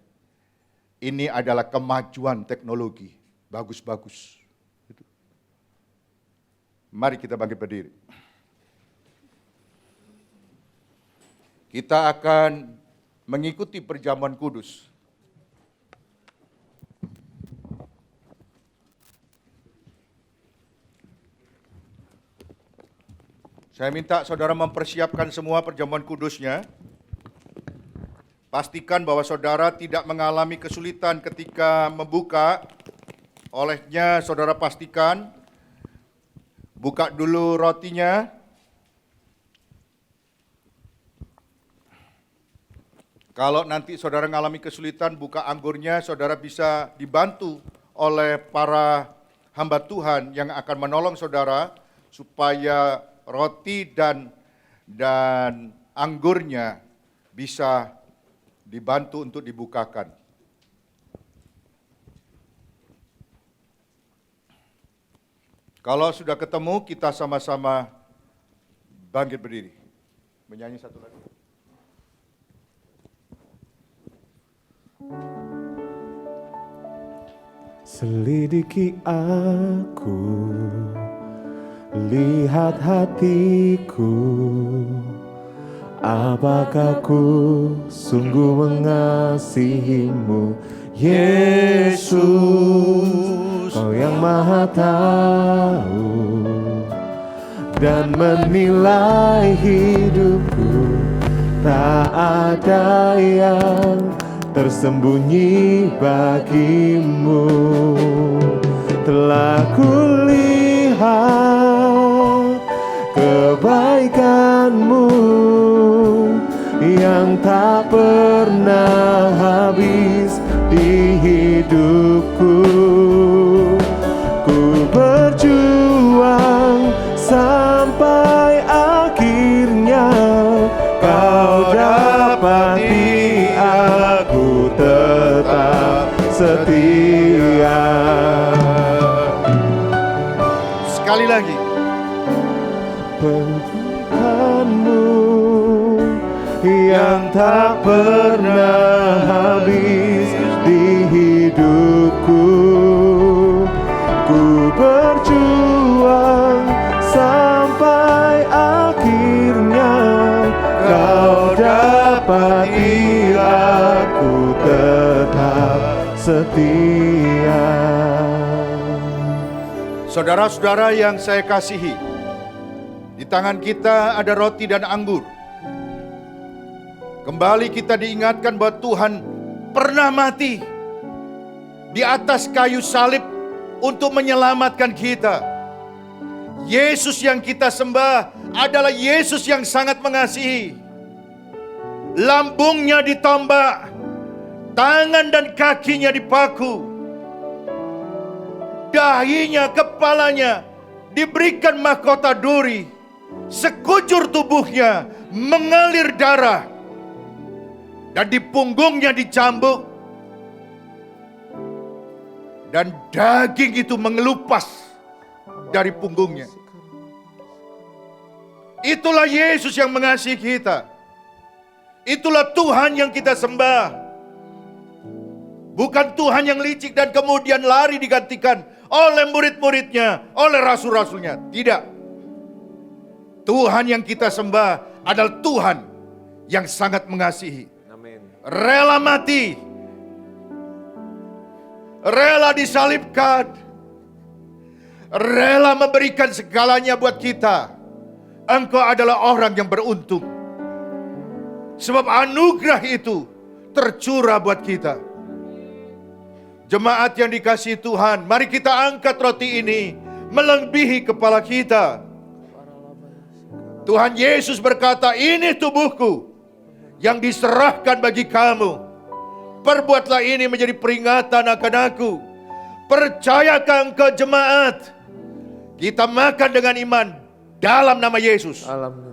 Ini adalah kemajuan teknologi. Bagus-bagus. Mari kita bangkit berdiri. Kita akan mengikuti perjamuan kudus. Saya minta saudara mempersiapkan semua perjamuan kudusnya. Pastikan bahwa saudara tidak mengalami kesulitan ketika membuka. Olehnya saudara pastikan buka dulu rotinya. Kalau nanti saudara mengalami kesulitan buka anggurnya, saudara bisa dibantu oleh para hamba Tuhan yang akan menolong saudara supaya roti dan anggurnya bisa dibantu untuk dibukakan. Kalau sudah ketemu, kita sama-sama bangkit berdiri. Menyanyi satu lagu. Selidiki aku, lihat hatiku, apakah ku sungguh mengasihimu, Yesus, Kau yang Maha tahu dan menilai hidupku. Tak ada yang tersembunyi bagimu. Telah kulihat kebaikan-Mu yang tak pernah habis di hidupku. Ku berjuang sampai akhirnya Kau dapati aku tetap setia. Sekali lagi. Penghidupan-Mu yang tak pernah habis di hidupku. Ku berjuang sampai akhirnya Kau dapati aku tetap setia. Saudara-saudara yang saya kasihi, di tangan kita ada roti dan anggur. Kembali kita diingatkan bahwa Tuhan pernah mati di atas kayu salib untuk menyelamatkan kita. Yesus yang kita sembah adalah Yesus yang sangat mengasihi. Lambungnya ditombak, tangan dan kakinya dipaku, dahinya, kepalanya diberikan mahkota duri, sekujur tubuhnya mengalir darah, dan di punggungnya dicambuk, dan daging itu mengelupas dari punggungnya. Itulah Yesus yang mengasihi kita. Itulah Tuhan yang kita sembah. Bukan Tuhan yang licik dan kemudian lari digantikan oleh murid-muridnya, oleh rasul-rasulnya. Tidak. Tuhan yang kita sembah adalah Tuhan yang sangat mengasihi. Amin. Rela mati, rela disalibkan, rela memberikan segalanya buat kita. Engkau adalah orang yang beruntung. Sebab anugerah itu tercurah buat kita. Jemaat yang dikasihi Tuhan, mari kita angkat roti ini melebihi kepala kita. Tuhan Yesus berkata, ini tubuhku yang diserahkan bagi kamu. Perbuatlah ini menjadi peringatan akan aku. Percayakah engkau jemaat? Kita makan dengan iman dalam nama Yesus. Alam.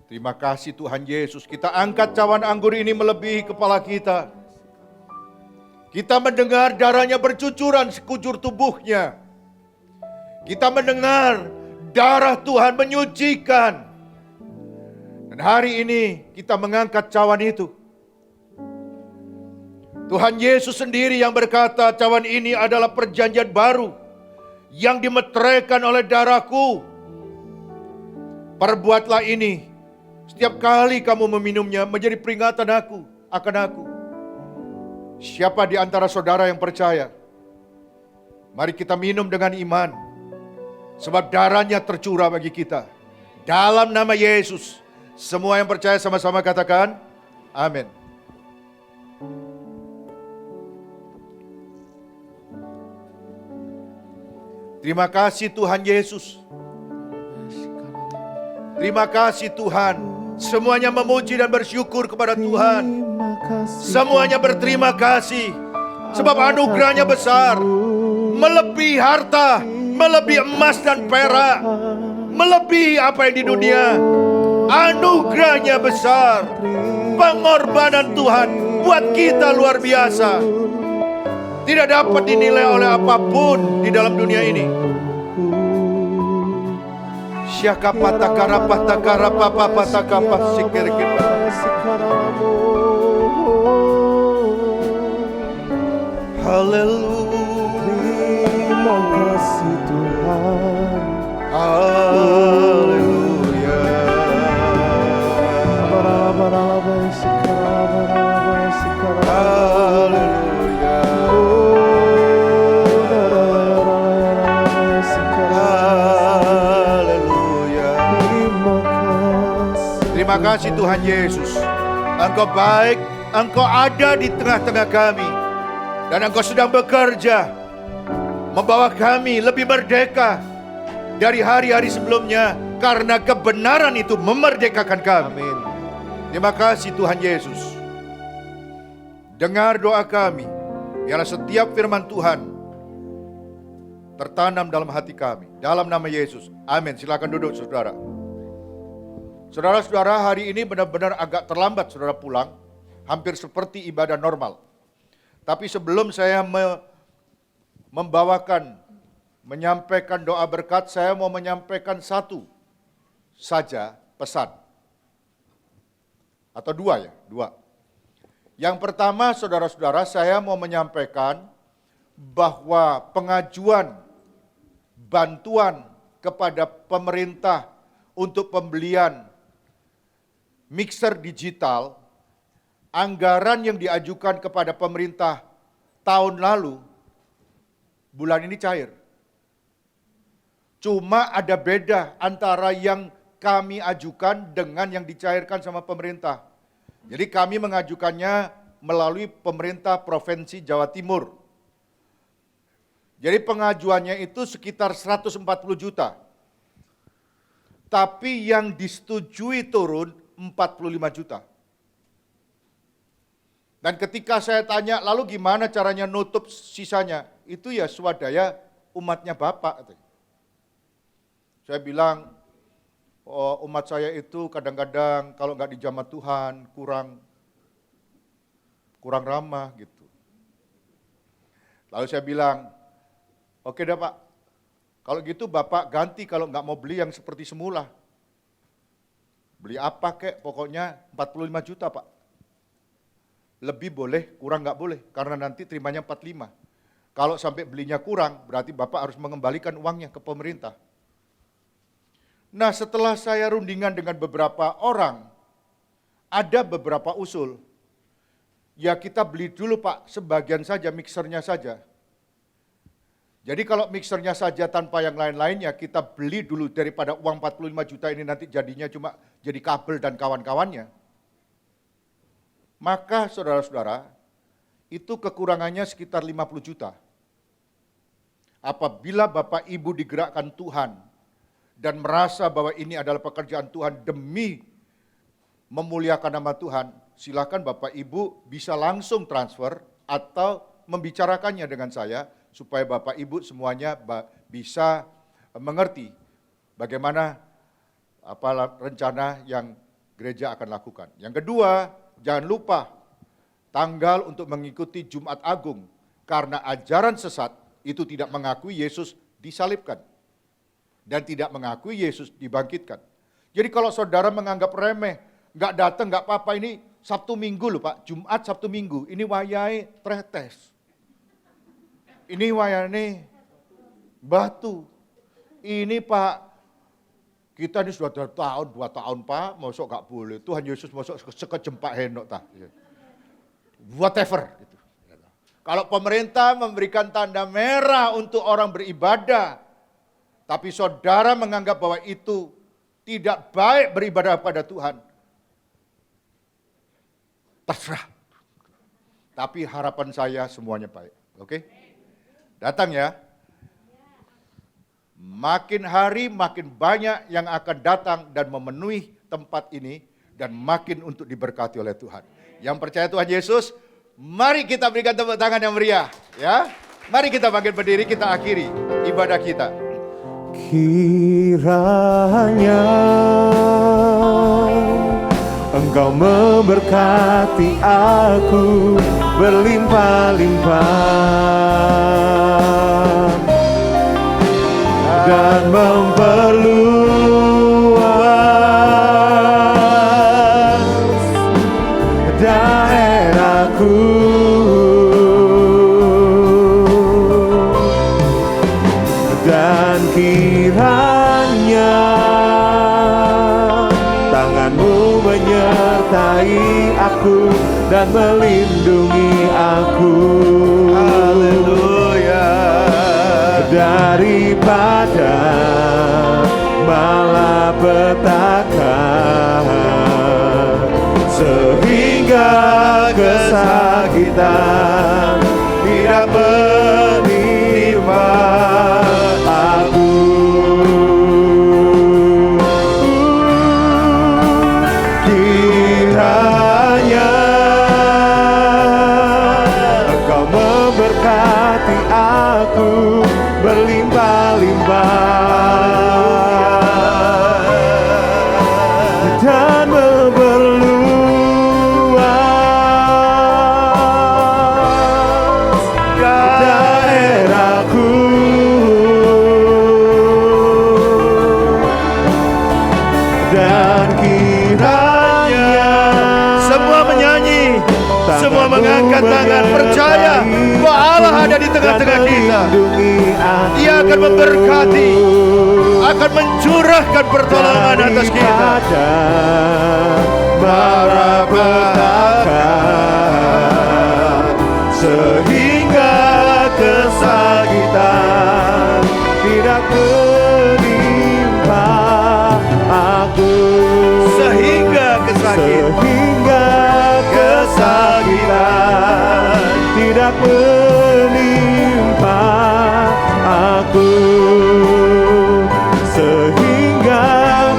Terima kasih Tuhan Yesus. Kita angkat cawan anggur ini melebihi kepala kita. Kita mendengar darahnya bercucuran sekujur tubuhnya. Kita mendengar darah Tuhan menyucikan. Dan hari ini kita mengangkat cawan itu. Tuhan Yesus sendiri yang berkata, cawan ini adalah perjanjian baru yang dimeteraikan oleh darahku. Perbuatlah ini setiap kali kamu meminumnya menjadi peringatan akan aku. Siapa di antara saudara yang percaya? Mari kita minum dengan iman. Sebab darahnya tercurah bagi kita. Dalam nama Yesus. Semua yang percaya sama-sama katakan, amin. Terima kasih Tuhan Yesus. Terima kasih Tuhan. Semuanya memuji dan bersyukur kepada Tuhan. Semuanya berterima kasih. Sebab anugerahnya besar. Melebihi harta, melebihi emas dan perak. Melebihi apa yang di dunia. Anugerahnya besar. Pengorbanan Tuhan buat kita luar biasa. Tidak dapat dinilai oleh apapun di dalam dunia ini. Syakapata karapata karapapapata kapas sikirikita. Haleluya. Terima kasih Tuhan. Haleluya. Haleluya. Haleluya. Terima kasih Tuhan Yesus. Engkau baik, Engkau ada di tengah-tengah kami. Dan Engkau sedang bekerja membawa kami lebih merdeka dari hari-hari sebelumnya, karena kebenaran itu memerdekakan kami. Amin. Terima kasih Tuhan Yesus. Dengar doa kami, biarlah setiap firman Tuhan tertanam dalam hati kami. Dalam nama Yesus, amin. Silakan duduk saudara. Saudara-saudara, hari ini benar-benar agak terlambat saudara pulang, hampir seperti ibadah normal. Tapi sebelum saya menyampaikan doa berkat, saya mau menyampaikan satu saja pesan. Atau dua. Yang pertama, saudara-saudara, saya mau menyampaikan bahwa pengajuan bantuan kepada pemerintah untuk pembelian mixer digital, anggaran yang diajukan kepada pemerintah tahun lalu, bulan ini cair. Cuma ada beda antara yang kami ajukan dengan yang dicairkan sama pemerintah. Jadi kami mengajukannya melalui pemerintah Provinsi Jawa Timur. Jadi pengajuannya itu sekitar 140 juta. Tapi yang disetujui turun 45 juta. Dan ketika saya tanya, lalu gimana caranya nutup sisanya? Itu ya swadaya umatnya Bapak. Saya bilang, oh, umat saya itu kadang-kadang kalau nggak dijamah Tuhan kurang ramah gitu. Lalu saya bilang, oke dah Pak, kalau gitu Bapak ganti kalau nggak mau beli yang seperti semula. Beli apa kek, pokoknya 45 juta Pak. Lebih boleh, kurang nggak boleh, karena nanti terimanya 45. Kalau sampai belinya kurang, berarti Bapak harus mengembalikan uangnya ke pemerintah. Nah, setelah saya rundingan dengan beberapa orang, ada beberapa usul. Ya kita beli dulu Pak, sebagian saja, mixernya saja. Jadi kalau mixernya saja tanpa yang lain-lainnya, kita beli dulu daripada uang 45 juta ini nanti jadinya cuma jadi kabel dan kawan-kawannya. Maka saudara-saudara, itu kekurangannya sekitar 50 juta. Apabila Bapak Ibu digerakkan Tuhan dan merasa bahwa ini adalah pekerjaan Tuhan demi memuliakan nama Tuhan, silakan Bapak Ibu bisa langsung transfer atau membicarakannya dengan saya supaya Bapak Ibu semuanya bisa mengerti bagaimana apa rencana yang gereja akan lakukan. Yang kedua, jangan lupa tanggal untuk mengikuti Jumat Agung, karena ajaran sesat itu tidak mengakui Yesus disalibkan dan tidak mengakui Yesus dibangkitkan. Jadi kalau saudara menganggap remeh, nggak datang nggak apa-apa, ini Sabtu Minggu loh Pak, Jumat Sabtu Minggu, ini wayai tretes. Ini wayane batu. Ini Pak, kita ini sudah 2 tahun Pak, masuk nggak boleh. Tuhan Yesus masuk sekejempak henok tah. Whatever. Gitu. Kalau pemerintah memberikan tanda merah untuk orang beribadah, tapi saudara menganggap bahwa itu tidak baik beribadah pada Tuhan, terserah. Tapi harapan saya semuanya baik. Oke? Datang ya. Makin hari makin banyak yang akan datang dan memenuhi tempat ini dan makin untuk diberkati oleh Tuhan. Yang percaya Tuhan Yesus, mari kita berikan tepuk tangan yang meriah, ya. Mari kita bangkit berdiri, kita akhiri ibadah kita. Kiranya Engkau memberkati aku berlimpah-limpah. dan memperluas daerahku, dan kiranya tanganmu menyertai aku dan melindungi aku. Haleluya. Daripada malapetaka, sehingga kesakitan tidak menimpa aku. Kiranya Engkau memberkati aku berlimpah-limpah dan memperluas daerahku, dan kiranya Semua menyanyi, semua mengangkat tangan, percaya bahwa Allah ada di tengah-tengah kita. Dia akan memberkati, akan mencurahkan pertolongan atas kita. Malapetaka, sehingga kesakitan tidak menimpa aku. Sehingga kesakitan tidak menimpa aku, sehingga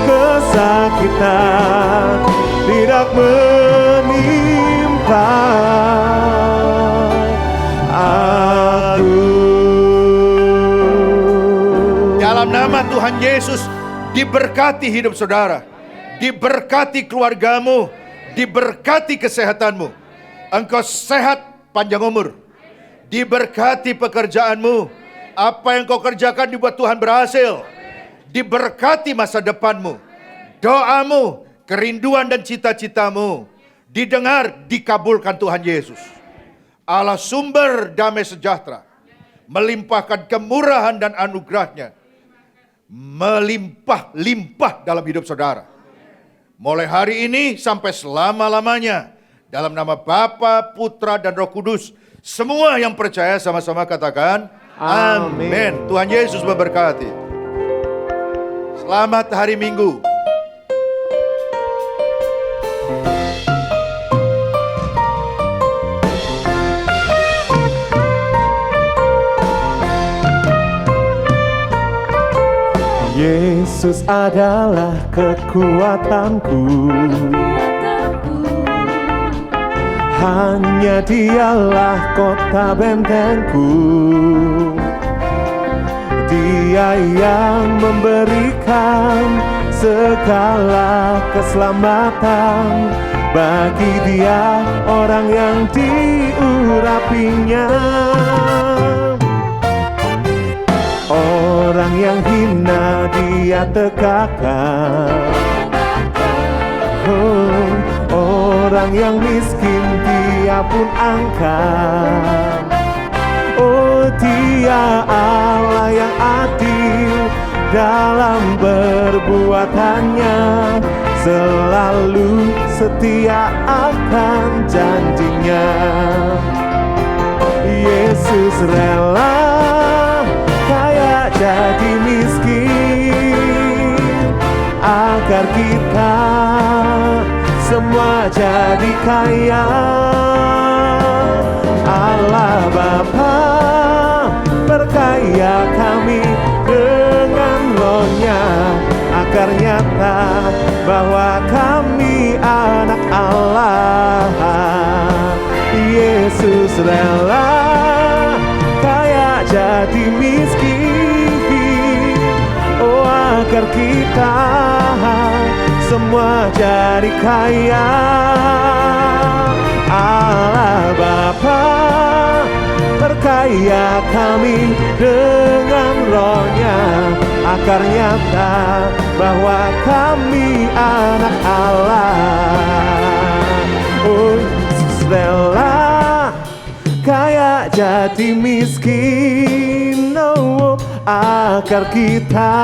kesakitan tidak menimpa aku. Dalam nama Tuhan Yesus, diberkati hidup saudara, diberkati keluargamu, diberkati kesehatanmu. Engkau sehat panjang umur. Diberkati pekerjaanmu. Apa yang kau kerjakan dibuat Tuhan berhasil. Diberkati masa depanmu. Doamu, kerinduan dan cita-citamu didengar, dikabulkan Tuhan Yesus. Allah sumber damai sejahtera melimpahkan kemurahan dan anugerahnya melimpah-limpah dalam hidup saudara. Mulai hari ini sampai selama-lamanya, dalam nama Bapa, Putra, dan Roh Kudus. Semua yang percaya sama-sama katakan amin. Tuhan Yesus memberkati. Selamat hari Minggu. Yesus adalah kekuatanku, hanya Dialah kota bentengku. Dia yang memberikan segala keselamatan, bagi dia orang yang diurapinya. Orang yang hina dia tegakkan, orang yang miskin dia pun angkat. Oh, Dia Allah yang adil dalam perbuatannya, selalu setia akan janjinya. Yesus rela kaya jadi miskin, agar kita semua jadi kaya. Allah Bapa perkaya kami dengan Roh-Nya, agar nyata bahwa kami anak Allah. Yesus rela kaya jadi miskin, oh agar kita semua jadi kaya. Allah Bapa perkaya kami dengan Roh-Nya, agar nyata bahwa kami anak Allah. Oh, rela kaya jadi miskin, oh, agar kita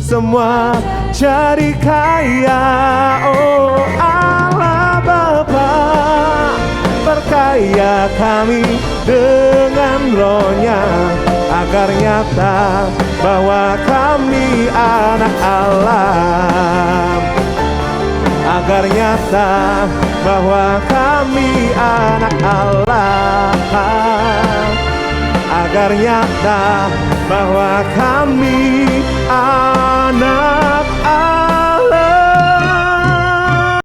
semua jadi kaya. Oh Allah Bapa, perkaya kami dengan rohnya, agar nyata bahwa kami anak Allah. Agar nyata bahwa kami anak Allah. Agar nyata bahwa kami anak Allah.